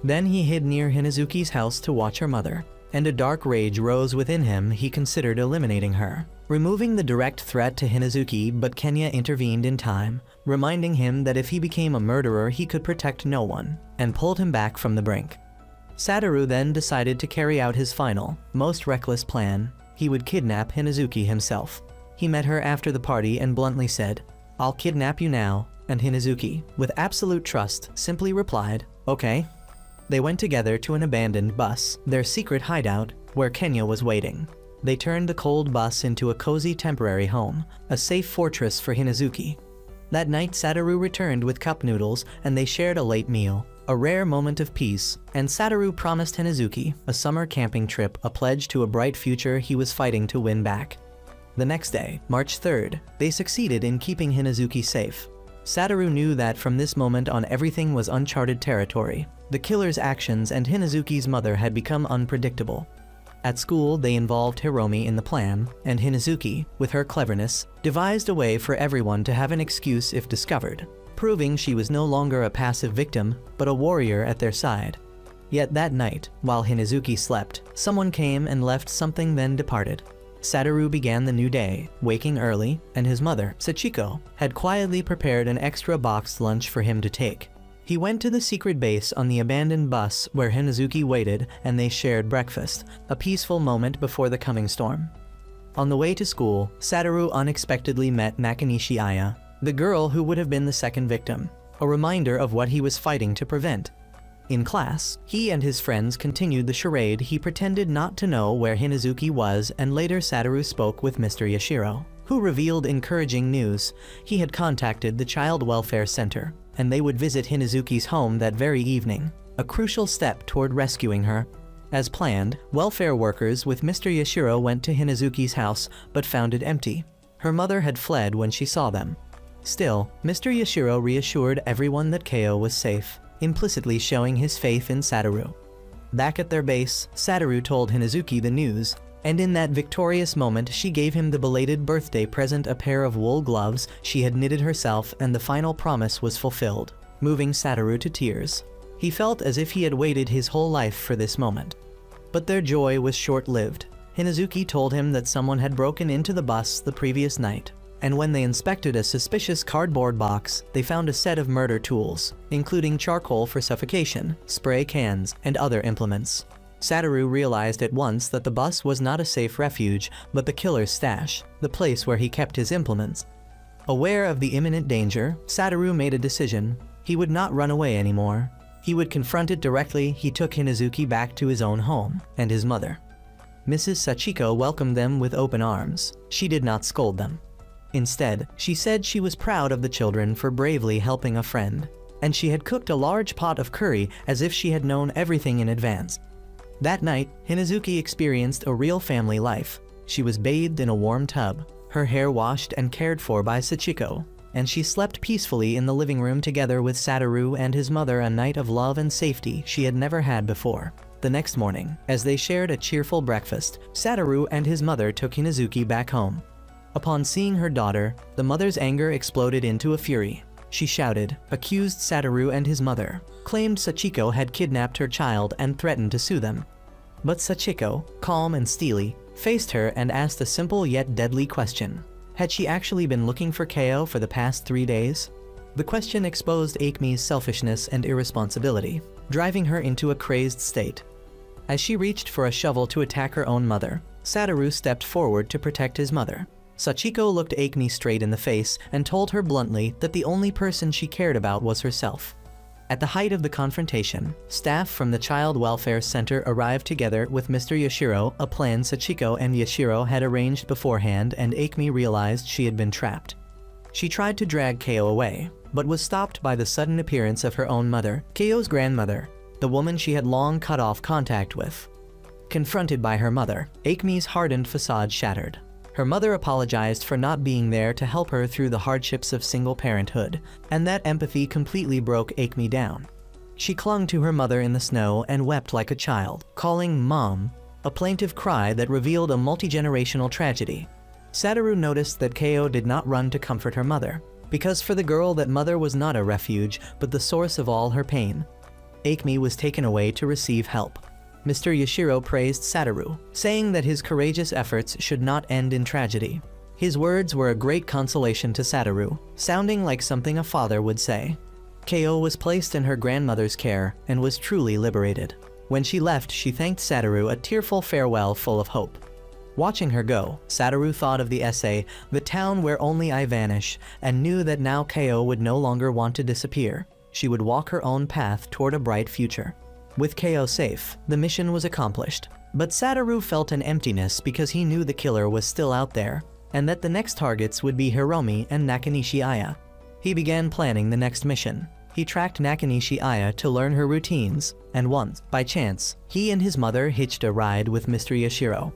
Then he hid near Hinazuki's house to watch her mother, and a dark rage rose within him. He considered eliminating her, removing the direct threat to Hinazuki, but Kenya intervened in time, reminding him that if he became a murderer he could protect no one, and pulled him back from the brink. Satoru then decided to carry out his final, most reckless plan. He would kidnap Hinazuki himself. He met her after the party and bluntly said, "I'll kidnap you now," and Hinazuki, with absolute trust, simply replied, "Okay." They went together to an abandoned bus, their secret hideout, where Kenya was waiting. They turned the cold bus into a cozy temporary home, a safe fortress for Hinazuki. That night Satoru returned with cup noodles and they shared a late meal, a rare moment of peace, and Satoru promised Hinazuki a summer camping trip, a pledge to a bright future he was fighting to win back. The next day, March 3rd, they succeeded in keeping Hinazuki safe. Satoru knew that from this moment on everything was uncharted territory. The killer's actions and Hinazuki's mother had become unpredictable. At school, they involved Hiromi in the plan, and Hinazuki, with her cleverness, devised a way for everyone to have an excuse if discovered, proving she was no longer a passive victim, but a warrior at their side. Yet that night, while Hinazuki slept, someone came and left something, then departed. Satoru began the new day, waking early, and his mother, Sachiko, had quietly prepared an extra boxed lunch for him to take. He went to the secret base on the abandoned bus where Hinazuki waited, and they shared breakfast, a peaceful moment before the coming storm. On the way to school, Satoru unexpectedly met Nakanishi Aya, the girl who would have been the second victim, a reminder of what he was fighting to prevent. In class, he and his friends continued the charade. He pretended not to know where Hinazuki was, and later Satoru spoke with Mr. Yashiro, who revealed encouraging news. He had contacted the Child Welfare Center, and they would visit Hinazuki's home that very evening, a crucial step toward rescuing her. As planned, welfare workers with Mr. Yashiro went to Hinazuki's house but found it empty. Her mother had fled when she saw them. Still, Mr. Yashiro reassured everyone that Keo was safe, implicitly showing his faith in Satoru. Back at their base, Satoru told Hinazuki the news, and in that victorious moment she gave him the belated birthday present, a pair of wool gloves she had knitted herself, and the final promise was fulfilled, moving Satoru to tears. He felt as if he had waited his whole life for this moment. But their joy was short-lived. Hinazuki told him that someone had broken into the bus the previous night, and when they inspected a suspicious cardboard box, they found a set of murder tools, including charcoal for suffocation, spray cans, and other implements. Satoru realized at once that the bus was not a safe refuge, but the killer's stash, the place where he kept his implements. Aware of the imminent danger, Satoru made a decision. He would not run away anymore. He would confront it directly. He took Hinazuki back to his own home, and his mother. Mrs. Sachiko welcomed them with open arms. She did not scold them. Instead, she said she was proud of the children for bravely helping a friend, and she had cooked a large pot of curry as if she had known everything in advance. That night, Hinazuki experienced a real family life. She was bathed in a warm tub, her hair washed and cared for by Sachiko, and she slept peacefully in the living room together with Satoru and his mother, a night of love and safety she had never had before. The next morning, as they shared a cheerful breakfast, Satoru and his mother took Hinazuki back home. Upon seeing her daughter, the mother's anger exploded into a fury. She shouted, accused Satoru and his mother, claimed Sachiko had kidnapped her child and threatened to sue them. But Sachiko, calm and steely, faced her and asked a simple yet deadly question. Had she actually been looking for Keo for the past 3 days? The question exposed Akemi's selfishness and irresponsibility, driving her into a crazed state. As she reached for a shovel to attack her own mother, Satoru stepped forward to protect his mother. Sachiko looked Akemi straight in the face and told her bluntly that the only person she cared about was herself. At the height of the confrontation, staff from the Child Welfare Center arrived together with Mr. Yashiro, a plan Sachiko and Yashiro had arranged beforehand, and Akemi realized she had been trapped. She tried to drag Keo away, but was stopped by the sudden appearance of her own mother, Keo's grandmother, the woman she had long cut off contact with. Confronted by her mother, Akemi's hardened facade shattered. Her mother apologized for not being there to help her through the hardships of single parenthood, and that empathy completely broke Akemi down. She clung to her mother in the snow and wept like a child, calling Mom, a plaintive cry that revealed a multi-generational tragedy. Satoru noticed that Keo did not run to comfort her mother, because for the girl that mother was not a refuge, but the source of all her pain. Akemi was taken away to receive help. Mr. Yashiro praised Satoru, saying that his courageous efforts should not end in tragedy. His words were a great consolation to Satoru, sounding like something a father would say. Keo was placed in her grandmother's care and was truly liberated. When she left, she thanked Satoru a tearful farewell full of hope. Watching her go, Satoru thought of the essay, The Town Where Only I Vanish, and knew that now Keo would no longer want to disappear. She would walk her own path toward a bright future. With Keo safe, the mission was accomplished. But Satoru felt an emptiness because he knew the killer was still out there, and that the next targets would be Hiromi and Nakanishi Aya. He began planning the next mission. He tracked Nakanishi Aya to learn her routines, and once, by chance, he and his mother hitched a ride with Mr. Yashiro.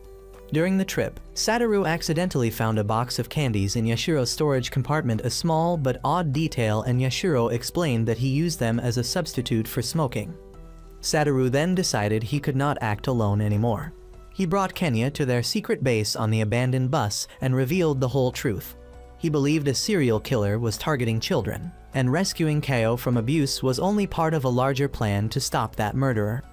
During the trip, Satoru accidentally found a box of candies in Yashiro's storage compartment, a small but odd detail, and Yashiro explained that he used them as a substitute for smoking. Satoru then decided he could not act alone anymore. He brought Kenya to their secret base on the abandoned bus and revealed the whole truth. He believed a serial killer was targeting children, and rescuing Keo from abuse was only part of a larger plan to stop that murderer.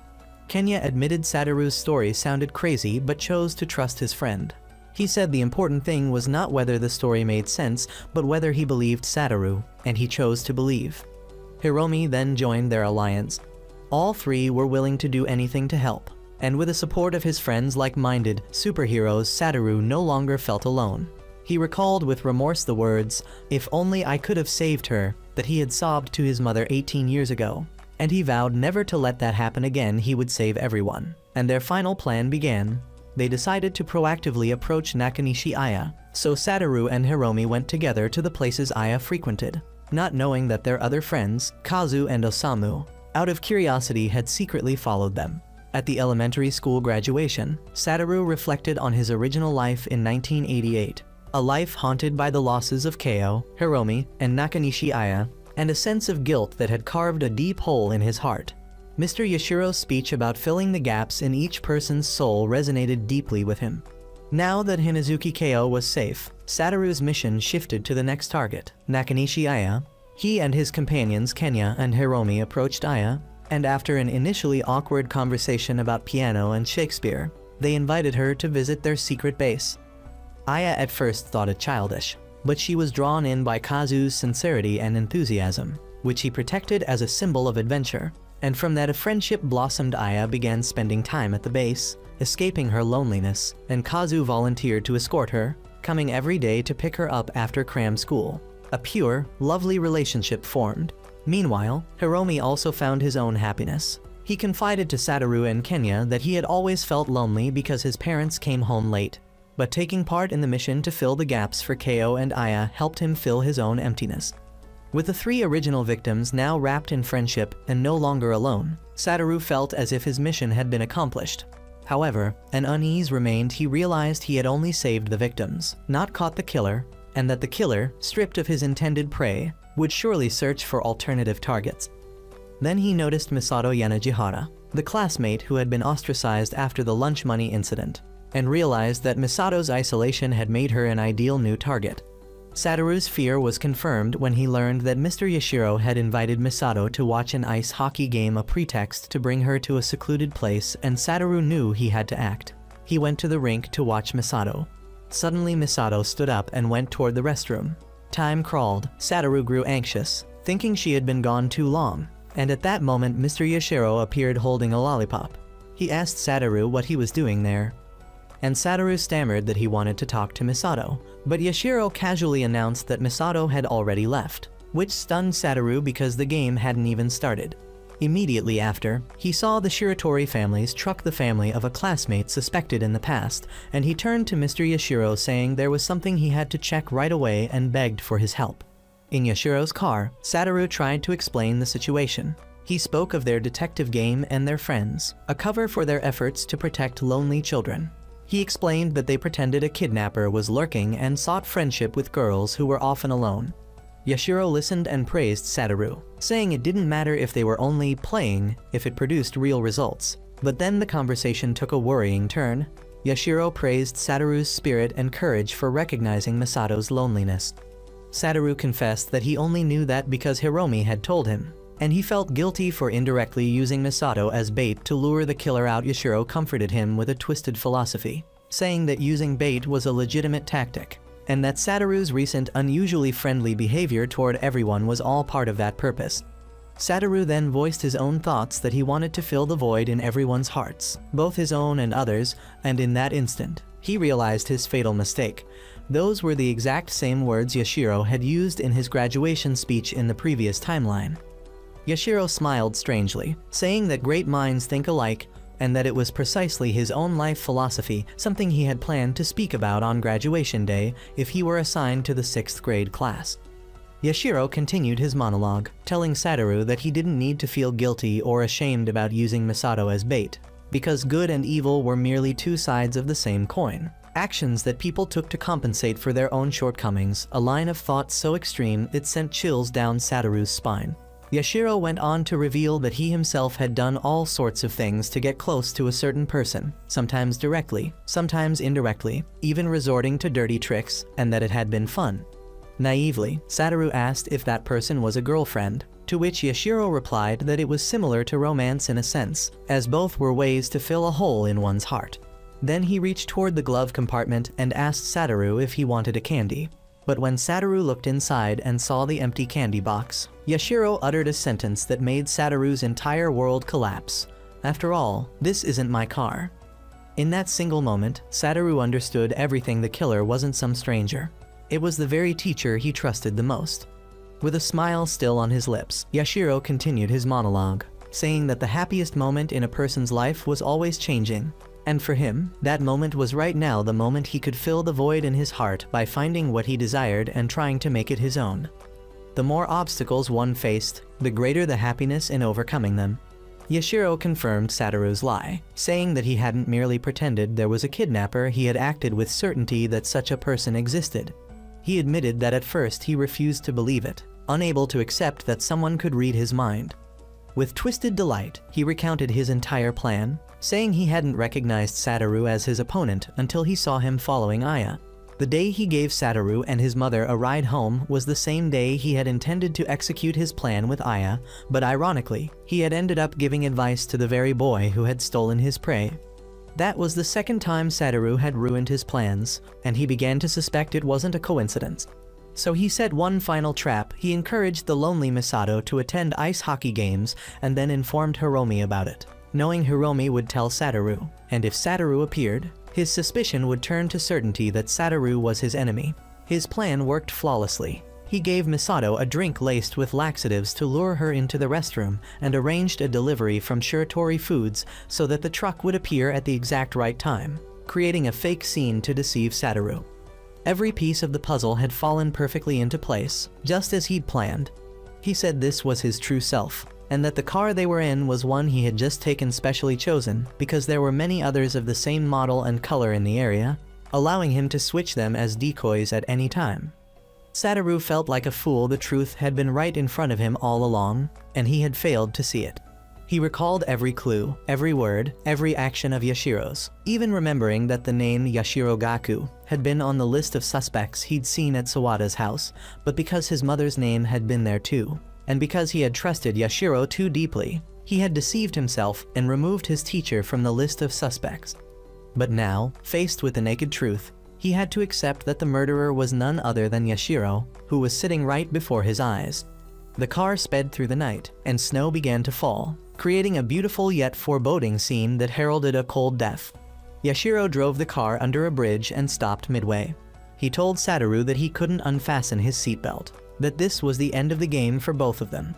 Kenya admitted Satoru's story sounded crazy but chose to trust his friend. He said the important thing was not whether the story made sense, but whether he believed Satoru, and he chose to believe. Hiromi then joined their alliance. All three were willing to do anything to help, and with the support of his friends like-minded superheroes, Satoru no longer felt alone. He recalled with remorse the words, "If only I could have saved her," that he had sobbed to his mother 18 years ago, and he vowed never to let that happen again. He would save everyone. And their final plan began. They decided to proactively approach Nakanishi Aya, so Satoru and Hiromi went together to the places Aya frequented, not knowing that their other friends, Kazu and Osamu, out of curiosity had secretly followed them. At the elementary school graduation, Satoru reflected on his original life in 1988, a life haunted by the losses of Keo, Hiromi, and Nakanishi Aya, and a sense of guilt that had carved a deep hole in his heart. Mr. Yashiro's speech about filling the gaps in each person's soul resonated deeply with him. Now that Hinazuki Keo was safe, Satoru's mission shifted to the next target, Nakanishi Aya. He and his companions Kenya and Hiromi approached Aya, and after an initially awkward conversation about piano and Shakespeare, they invited her to visit their secret base. Aya at first thought it childish, but she was drawn in by Kazu's sincerity and enthusiasm, which he protected as a symbol of adventure, and from that a friendship blossomed. Aya began spending time at the base, escaping her loneliness, and Kazu volunteered to escort her, coming every day to pick her up after cram school. A pure, lovely relationship formed. Meanwhile, Hiromi also found his own happiness. He confided to Satoru and Kenya that he had always felt lonely because his parents came home late, but taking part in the mission to fill the gaps for Keo and Aya helped him fill his own emptiness. With the three original victims now wrapped in friendship and no longer alone, Satoru felt as if his mission had been accomplished. However, an unease remained. He realized he had only saved the victims, not caught the killer, and that the killer, stripped of his intended prey, would surely search for alternative targets. Then he noticed Misato Yanagihara, the classmate who had been ostracized after the lunch money incident, and realized that Misato's isolation had made her an ideal new target. Satoru's fear was confirmed when he learned that Mr. Yashiro had invited Misato to watch an ice hockey game, a pretext to bring her to a secluded place, and Satoru knew he had to act. He went to the rink to watch Misato. Suddenly Misato stood up and went toward the restroom. Time crawled. Satoru grew anxious, thinking she had been gone too long, and at that moment Mr. Yashiro appeared holding a lollipop. He asked Satoru what he was doing there, and Satoru stammered that he wanted to talk to Misato, but Yashiro casually announced that Misato had already left, which stunned Satoru because the game hadn't even started. Immediately after, he saw the Shiratori families truck the family of a classmate suspected in the past, and he turned to Mr. Yashiro saying there was something he had to check right away and begged for his help. In Yashiro's car, Satoru tried to explain the situation. He spoke of their detective game and their friends, a cover for their efforts to protect lonely children. He explained that they pretended a kidnapper was lurking and sought friendship with girls who were often alone. Yashiro listened and praised Satoru, saying it didn't matter if they were only playing if it produced real results. But then the conversation took a worrying turn. Yashiro praised Satoru's spirit and courage for recognizing Misato's loneliness. Satoru confessed that he only knew that because Hiromi had told him, and he felt guilty for indirectly using Misato as bait to lure the killer out. Yashiro comforted him with a twisted philosophy, saying that using bait was a legitimate tactic, and that Satoru's recent unusually friendly behavior toward everyone was all part of that purpose. Satoru then voiced his own thoughts that he wanted to fill the void in everyone's hearts, both his own and others, and in that instant, he realized his fatal mistake. Those were the exact same words Yashiro had used in his graduation speech in the previous timeline. Yashiro smiled strangely, saying that great minds think alike, and that it was precisely his own life philosophy, something he had planned to speak about on graduation day if he were assigned to the 6th grade class. Yashiro continued his monologue, telling Satoru that he didn't need to feel guilty or ashamed about using Misato as bait, because good and evil were merely two sides of the same coin, actions that people took to compensate for their own shortcomings, a line of thought so extreme it sent chills down Satoru's spine. Yashiro went on to reveal that he himself had done all sorts of things to get close to a certain person, sometimes directly, sometimes indirectly, even resorting to dirty tricks, and that it had been fun. Naively, Satoru asked if that person was a girlfriend, to which Yashiro replied that it was similar to romance in a sense, as both were ways to fill a hole in one's heart. Then he reached toward the glove compartment and asked Satoru if he wanted a candy. But when Satoru looked inside and saw the empty candy box, Yashiro uttered a sentence that made Satoru's entire world collapse. After all, this isn't my car. In that single moment, Satoru understood everything. The killer wasn't some stranger. It was the very teacher he trusted the most. With a smile still on his lips, Yashiro continued his monologue, saying that the happiest moment in a person's life was always changing. And for him, that moment was right now, the moment he could fill the void in his heart by finding what he desired and trying to make it his own. The more obstacles one faced, the greater the happiness in overcoming them. Yashiro confirmed Satoru's lie, saying that he hadn't merely pretended there was a kidnapper. He had acted with certainty that such a person existed. He admitted that at first he refused to believe it, unable to accept that someone could read his mind. With twisted delight, he recounted his entire plan, saying he hadn't recognized Satoru as his opponent until he saw him following Aya. The day he gave Satoru and his mother a ride home was the same day he had intended to execute his plan with Aya, but ironically, he had ended up giving advice to the very boy who had stolen his prey. That was the second time Satoru had ruined his plans, and he began to suspect it wasn't a coincidence. So he set one final trap. He encouraged the lonely Misato to attend ice hockey games and then informed Hiromi about it, knowing Hiromi would tell Satoru, and if Satoru appeared, his suspicion would turn to certainty that Satoru was his enemy. His plan worked flawlessly. He gave Misato a drink laced with laxatives to lure her into the restroom and arranged a delivery from Shiratori Foods so that the truck would appear at the exact right time, creating a fake scene to deceive Satoru. Every piece of the puzzle had fallen perfectly into place, just as he'd planned. He said this was his true self, and that the car they were in was one he had just taken specially chosen because there were many others of the same model and color in the area, allowing him to switch them as decoys at any time. Satoru felt like a fool. The truth had been right in front of him all along, and he had failed to see it. He recalled every clue, every word, every action of Yashiro's, even remembering that the name Yashiro Gaku had been on the list of suspects he'd seen at Sawada's house, but because his mother's name had been there too, and because he had trusted Yashiro too deeply, he had deceived himself and removed his teacher from the list of suspects. But now, faced with the naked truth, he had to accept that the murderer was none other than Yashiro, who was sitting right before his eyes. The car sped through the night, and snow began to fall, creating a beautiful yet foreboding scene that heralded a cold death. Yashiro drove the car under a bridge and stopped midway. He told Satoru that he couldn't unfasten his seatbelt, that this was the end of the game for both of them.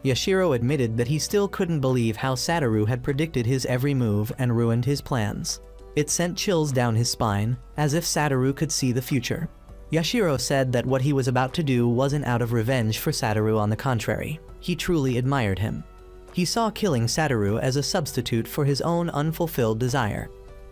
Yashiro admitted that he still couldn't believe how Satoru had predicted his every move and ruined his plans. It sent chills down his spine, as if Satoru could see the future. Yashiro said that what he was about to do wasn't out of revenge for Satoru. On the contrary, he truly admired him. He saw killing Satoru as a substitute for his own unfulfilled desire.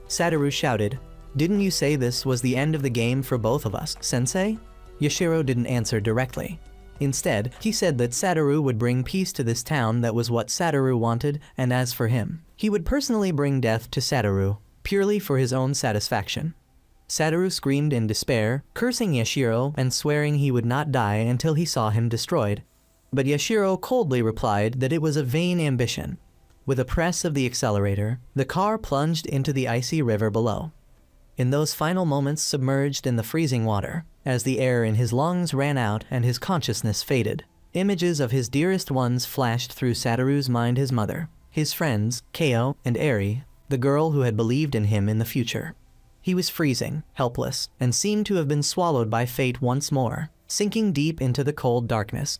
Satoru shouted, "Didn't you say this was the end of the game for both of us, sensei?" Yashiro didn't answer directly. Instead, he said that Satoru would bring peace to this town. That was what Satoru wanted, and as for him, he would personally bring death to Satoru, purely for his own satisfaction. Satoru screamed in despair, cursing Yashiro and swearing he would not die until he saw him destroyed. But Yashiro coldly replied that it was a vain ambition. With a press of the accelerator, the car plunged into the icy river below. In those final moments submerged in the freezing water, as the air in his lungs ran out and his consciousness faded, images of his dearest ones flashed through Satoru's mind: his mother, his friends, Kao and Eri, the girl who had believed in him in the future. He was freezing, helpless, and seemed to have been swallowed by fate once more, sinking deep into the cold darkness.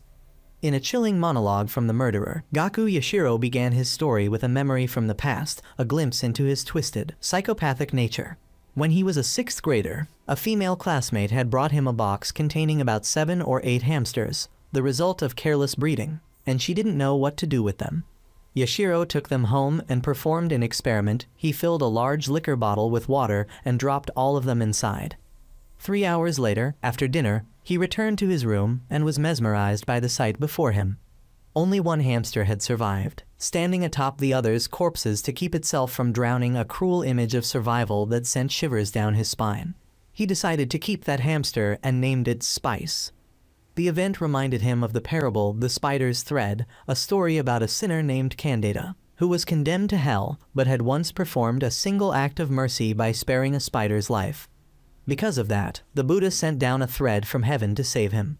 In a chilling monologue from the murderer, Gaku Yashiro began his story with a memory from the past, a glimpse into his twisted, psychopathic nature. When he was a 6th grader, a female classmate had brought him a box containing about 7 or 8 hamsters, the result of careless breeding, and she didn't know what to do with them. Yashiro took them home and performed an experiment. He filled a large liquor bottle with water and dropped all of them inside. 3 hours later, after dinner, he returned to his room and was mesmerized by the sight before him. Only one hamster had survived, standing atop the others' corpses to keep itself from drowning, a cruel image of survival that sent shivers down his spine. He decided to keep that hamster and named it Spice. The event reminded him of the parable The Spider's Thread, a story about a sinner named Candida, who was condemned to hell but had once performed a single act of mercy by sparing a spider's life. Because of that, the Buddha sent down a thread from heaven to save him.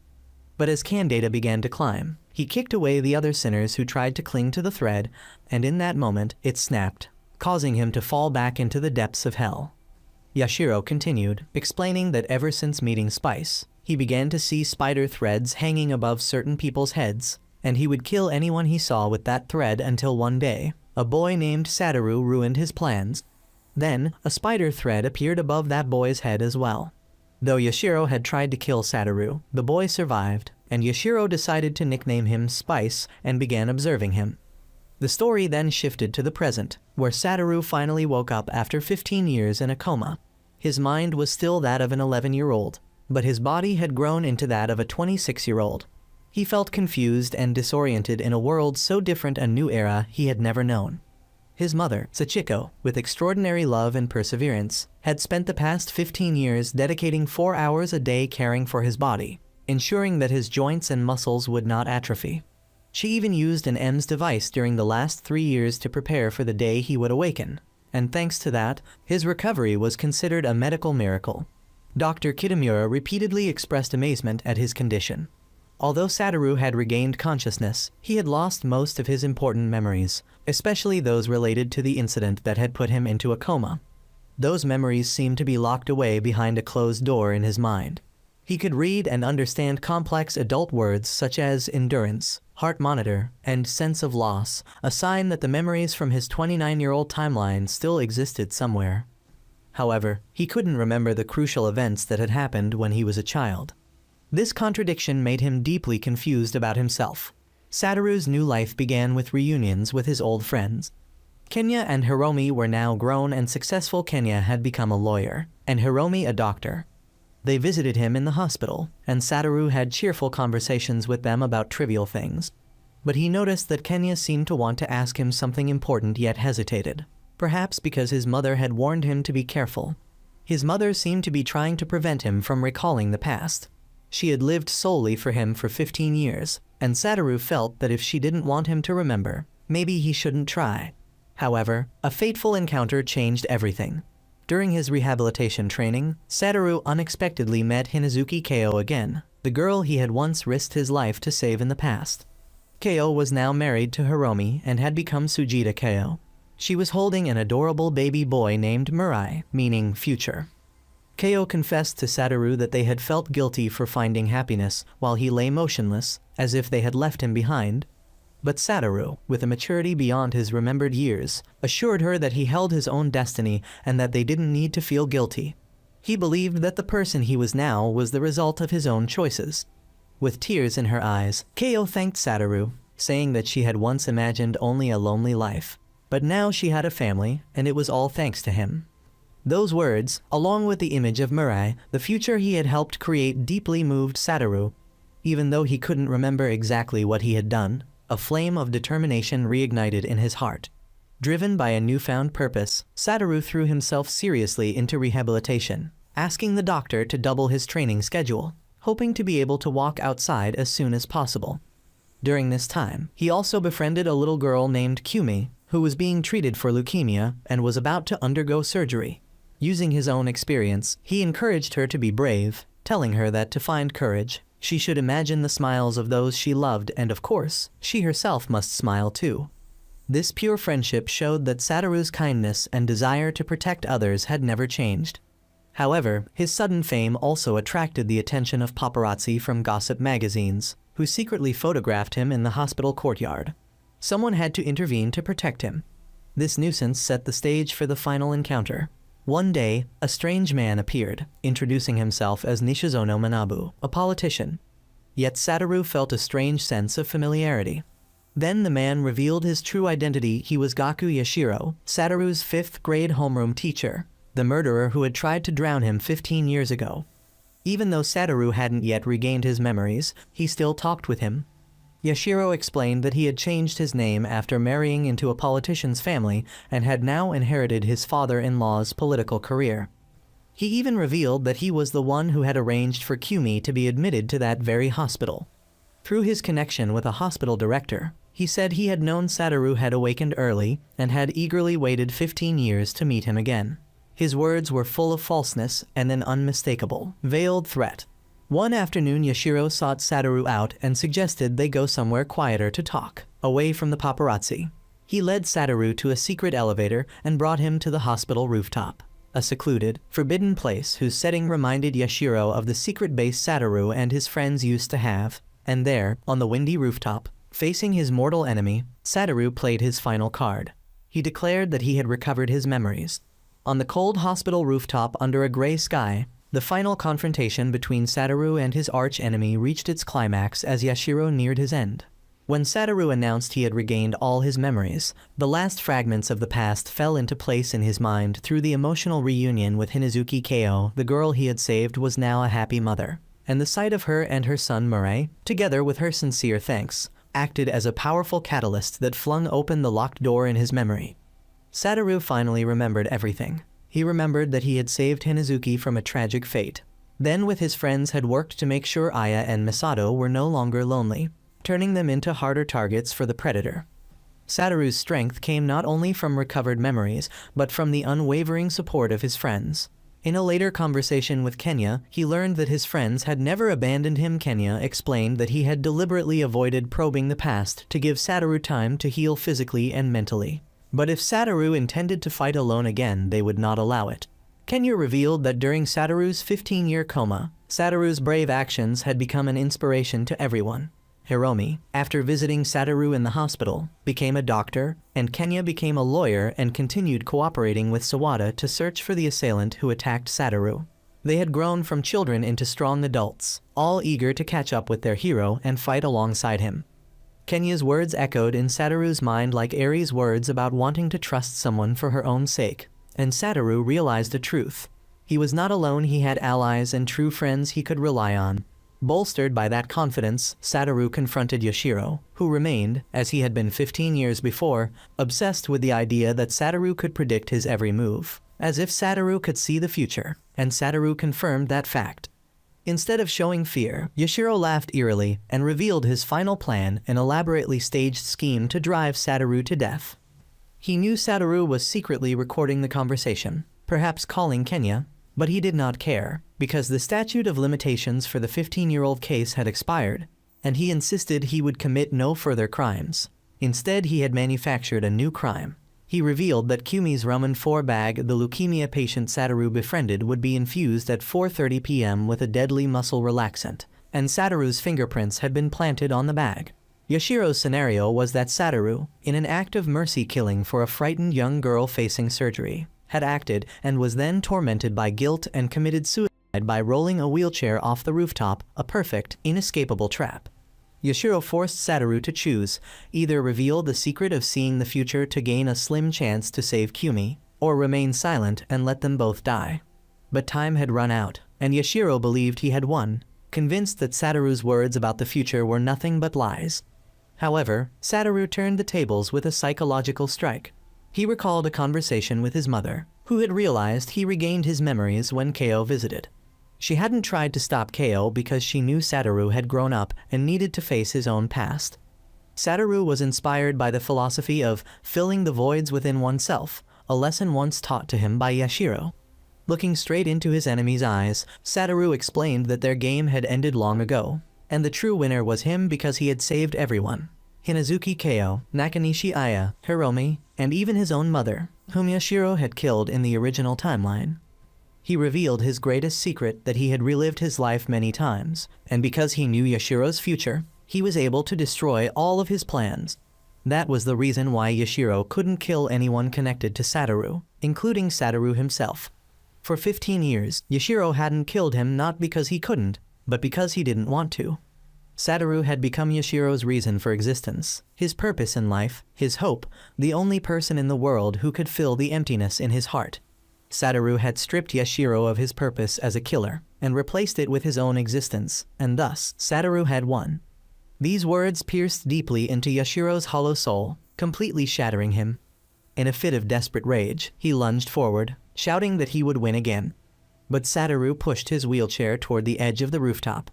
But as Candida began to climb, he kicked away the other sinners who tried to cling to the thread, and in that moment, it snapped, causing him to fall back into the depths of hell. Yashiro continued, explaining that ever since meeting Spice, he began to see spider threads hanging above certain people's heads, and he would kill anyone he saw with that thread until one day, a boy named Satoru ruined his plans. Then, a spider thread appeared above that boy's head as well. Though Yashiro had tried to kill Satoru, the boy survived, and Yashiro decided to nickname him Spice and began observing him. The story then shifted to the present, where Satoru finally woke up after 15 years in a coma. His mind was still that of an 11-year-old, but his body had grown into that of a 26-year-old. He felt confused and disoriented in a world so different, a new era he had never known. His mother, Sachiko, with extraordinary love and perseverance, had spent the past 15 years dedicating 4 hours a day caring for his body, ensuring that his joints and muscles would not atrophy. She even used an EMS device during the last 3 years to prepare for the day he would awaken, and thanks to that, his recovery was considered a medical miracle. Dr. Kitamura repeatedly expressed amazement at his condition. Although Satoru had regained consciousness, he had lost most of his important memories, especially those related to the incident that had put him into a coma. Those memories seemed to be locked away behind a closed door in his mind. He could read and understand complex adult words such as endurance, heart monitor, and sense of loss, a sign that the memories from his 29-year-old timeline still existed somewhere. However, he couldn't remember the crucial events that had happened when he was a child. This contradiction made him deeply confused about himself. Satoru's new life began with reunions with his old friends. Kenya and Hiromi were now grown and successful. Kenya had become a lawyer, and Hiromi a doctor. They visited him in the hospital, and Satoru had cheerful conversations with them about trivial things. But he noticed that Kenya seemed to want to ask him something important yet hesitated, perhaps because his mother had warned him to be careful. His mother seemed to be trying to prevent him from recalling the past. She had lived solely for him for 15 years, and Satoru felt that if she didn't want him to remember, maybe he shouldn't try. However, a fateful encounter changed everything. During his rehabilitation training, Satoru unexpectedly met Hinazuki Keo again, the girl he had once risked his life to save in the past. Keo was now married to Hiromi and had become Sujita Keo. She was holding an adorable baby boy named Mirai, meaning future. Keo confessed to Satoru that they had felt guilty for finding happiness while he lay motionless, as if they had left him behind. But Satoru, with a maturity beyond his remembered years, assured her that he held his own destiny and that they didn't need to feel guilty. He believed that the person he was now was the result of his own choices. With tears in her eyes, Keo thanked Satoru, saying that she had once imagined only a lonely life. But now she had a family, and it was all thanks to him. Those words, along with the image of Mirai, the future he had helped create, deeply moved Satoru. Even though he couldn't remember exactly what he had done, a flame of determination reignited in his heart. Driven by a newfound purpose, Satoru threw himself seriously into rehabilitation, asking the doctor to double his training schedule, hoping to be able to walk outside as soon as possible. During this time, he also befriended a little girl named Kumi, who was being treated for leukemia and was about to undergo surgery. Using his own experience, he encouraged her to be brave, telling her that to find courage, she should imagine the smiles of those she loved, and of course, she herself must smile too. This pure friendship showed that Satoru's kindness and desire to protect others had never changed. However, his sudden fame also attracted the attention of paparazzi from gossip magazines, who secretly photographed him in the hospital courtyard. Someone had to intervene to protect him. This nuisance set the stage for the final encounter. One day, a strange man appeared, introducing himself as Nishizono Manabu, a politician. Yet Satoru felt a strange sense of familiarity. Then the man revealed his true identity. He was Gaku Yashiro, Satoru's 5th grade homeroom teacher, the murderer who had tried to drown him 15 years ago. Even though Satoru hadn't yet regained his memories, he still talked with him. Yashiro explained that he had changed his name after marrying into a politician's family and had now inherited his father-in-law's political career. He even revealed that he was the one who had arranged for Kumi to be admitted to that very hospital. Through his connection with a hospital director, he said he had known Satoru had awakened early and had eagerly waited 15 years to meet him again. His words were full of falseness and an unmistakable, veiled threat. One afternoon, Yashiro sought Satoru out and suggested they go somewhere quieter to talk, away from the paparazzi. He led Satoru to a secret elevator and brought him to the hospital rooftop, a secluded, forbidden place whose setting reminded Yashiro of the secret base Satoru and his friends used to have. And there, on the windy rooftop, facing his mortal enemy, Satoru played his final card. He declared that he had recovered his memories. On the cold hospital rooftop under a gray sky, the final confrontation between Satoru and his arch-enemy reached its climax as Yashiro neared his end. When Satoru announced he had regained all his memories, the last fragments of the past fell into place in his mind through the emotional reunion with Hinazuki Keo. The girl he had saved was now a happy mother, and the sight of her and her son Mirai, together with her sincere thanks, acted as a powerful catalyst that flung open the locked door in his memory. Satoru finally remembered everything. He remembered that he had saved Hinazuki from a tragic fate. Then with his friends had worked to make sure Aya and Misato were no longer lonely, turning them into harder targets for the predator. Satoru's strength came not only from recovered memories, but from the unwavering support of his friends. In a later conversation with Kenya, he learned that his friends had never abandoned him. Kenya explained that he had deliberately avoided probing the past to give Satoru time to heal physically and mentally. But if Satoru intended to fight alone again, they would not allow it. Kenya revealed that during Satoru's 15-year coma, Satoru's brave actions had become an inspiration to everyone. Hiromi, after visiting Satoru in the hospital, became a doctor, and Kenya became a lawyer and continued cooperating with Sawada to search for the assailant who attacked Satoru. They had grown from children into strong adults, all eager to catch up with their hero and fight alongside him. Kenya's words echoed in Satoru's mind like Eri's words about wanting to trust someone for her own sake. And Satoru realized the truth. He was not alone, he had allies and true friends he could rely on. Bolstered by that confidence, Satoru confronted Yashiro, who remained, as he had been 15 years before, obsessed with the idea that Satoru could predict his every move. As if Satoru could see the future, and Satoru confirmed that fact. Instead of showing fear, Yashiro laughed eerily and revealed his final plan, an elaborately staged scheme to drive Satoru to death. He knew Satoru was secretly recording the conversation, perhaps calling Kenya, but he did not care, because the statute of limitations for the 15-year-old case had expired, and he insisted he would commit no further crimes. Instead, he had manufactured a new crime. He revealed that Kumi's Ramen 4 bag, the leukemia patient Satoru befriended, would be infused at 4:30 p.m. with a deadly muscle relaxant, and Satoru's fingerprints had been planted on the bag. Yashiro's scenario was that Satoru, in an act of mercy killing for a frightened young girl facing surgery, had acted and was then tormented by guilt and committed suicide by rolling a wheelchair off the rooftop, a perfect, inescapable trap. Yashiro forced Satoru to choose, either reveal the secret of seeing the future to gain a slim chance to save Kumi, or remain silent and let them both die. But time had run out, and Yashiro believed he had won, convinced that Satoru's words about the future were nothing but lies. However, Satoru turned the tables with a psychological strike. He recalled a conversation with his mother, who had realized he regained his memories when Keo visited. She hadn't tried to stop Keo because she knew Satoru had grown up and needed to face his own past. Satoru was inspired by the philosophy of filling the voids within oneself, a lesson once taught to him by Yashiro. Looking straight into his enemy's eyes, Satoru explained that their game had ended long ago, and the true winner was him because he had saved everyone. Hinazuki Keo, Nakanishi Aya, Hiromi, and even his own mother, whom Yashiro had killed in the original timeline. He revealed his greatest secret, that he had relived his life many times, and because he knew Yashiro's future, he was able to destroy all of his plans. That was the reason why Yashiro couldn't kill anyone connected to Satoru, including Satoru himself. For 15 years, Yashiro hadn't killed him not because he couldn't, but because he didn't want to. Satoru had become Yashiro's reason for existence, his purpose in life, his hope, the only person in the world who could fill the emptiness in his heart. Satoru had stripped Yashiro of his purpose as a killer, and replaced it with his own existence, and thus, Satoru had won. These words pierced deeply into Yashiro's hollow soul, completely shattering him. In a fit of desperate rage, he lunged forward, shouting that he would win again. But Satoru pushed his wheelchair toward the edge of the rooftop.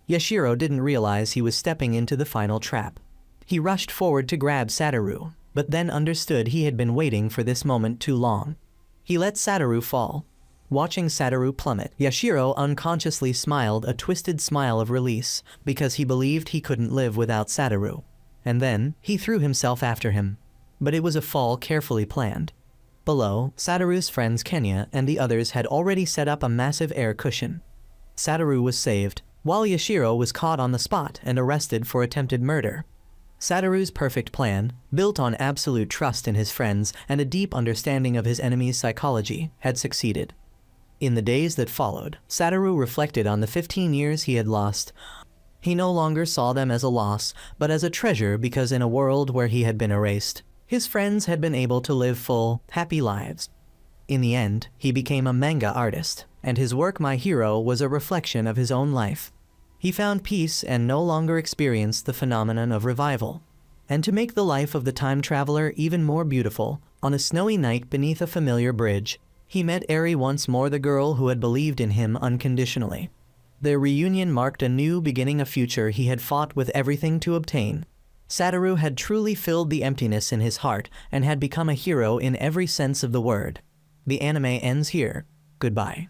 Yashiro didn't realize he was stepping into the final trap. He rushed forward to grab Satoru, but then understood he had been waiting for this moment too long. He let Satoru fall. Watching Satoru plummet, Yashiro unconsciously smiled a twisted smile of release, because he believed he couldn't live without Satoru. And then, he threw himself after him. But it was a fall carefully planned. Below, Satoru's friends Kenya and the others had already set up a massive air cushion. Satoru was saved, while Yashiro was caught on the spot and arrested for attempted murder. Satoru's perfect plan, built on absolute trust in his friends and a deep understanding of his enemy's psychology, had succeeded. In the days that followed, Satoru reflected on the 15 years he had lost. He no longer saw them as a loss, but as a treasure, because in a world where he had been erased, his friends had been able to live full, happy lives. In the end, he became a manga artist, and his work My Hero was a reflection of his own life. He found peace and no longer experienced the phenomenon of revival. And to make the life of the time traveler even more beautiful, on a snowy night beneath a familiar bridge, he met Eri once more, the girl who had believed in him unconditionally. Their reunion marked a new beginning, a future he had fought with everything to obtain. Satoru had truly filled the emptiness in his heart and had become a hero in every sense of the word. The anime ends here. Goodbye.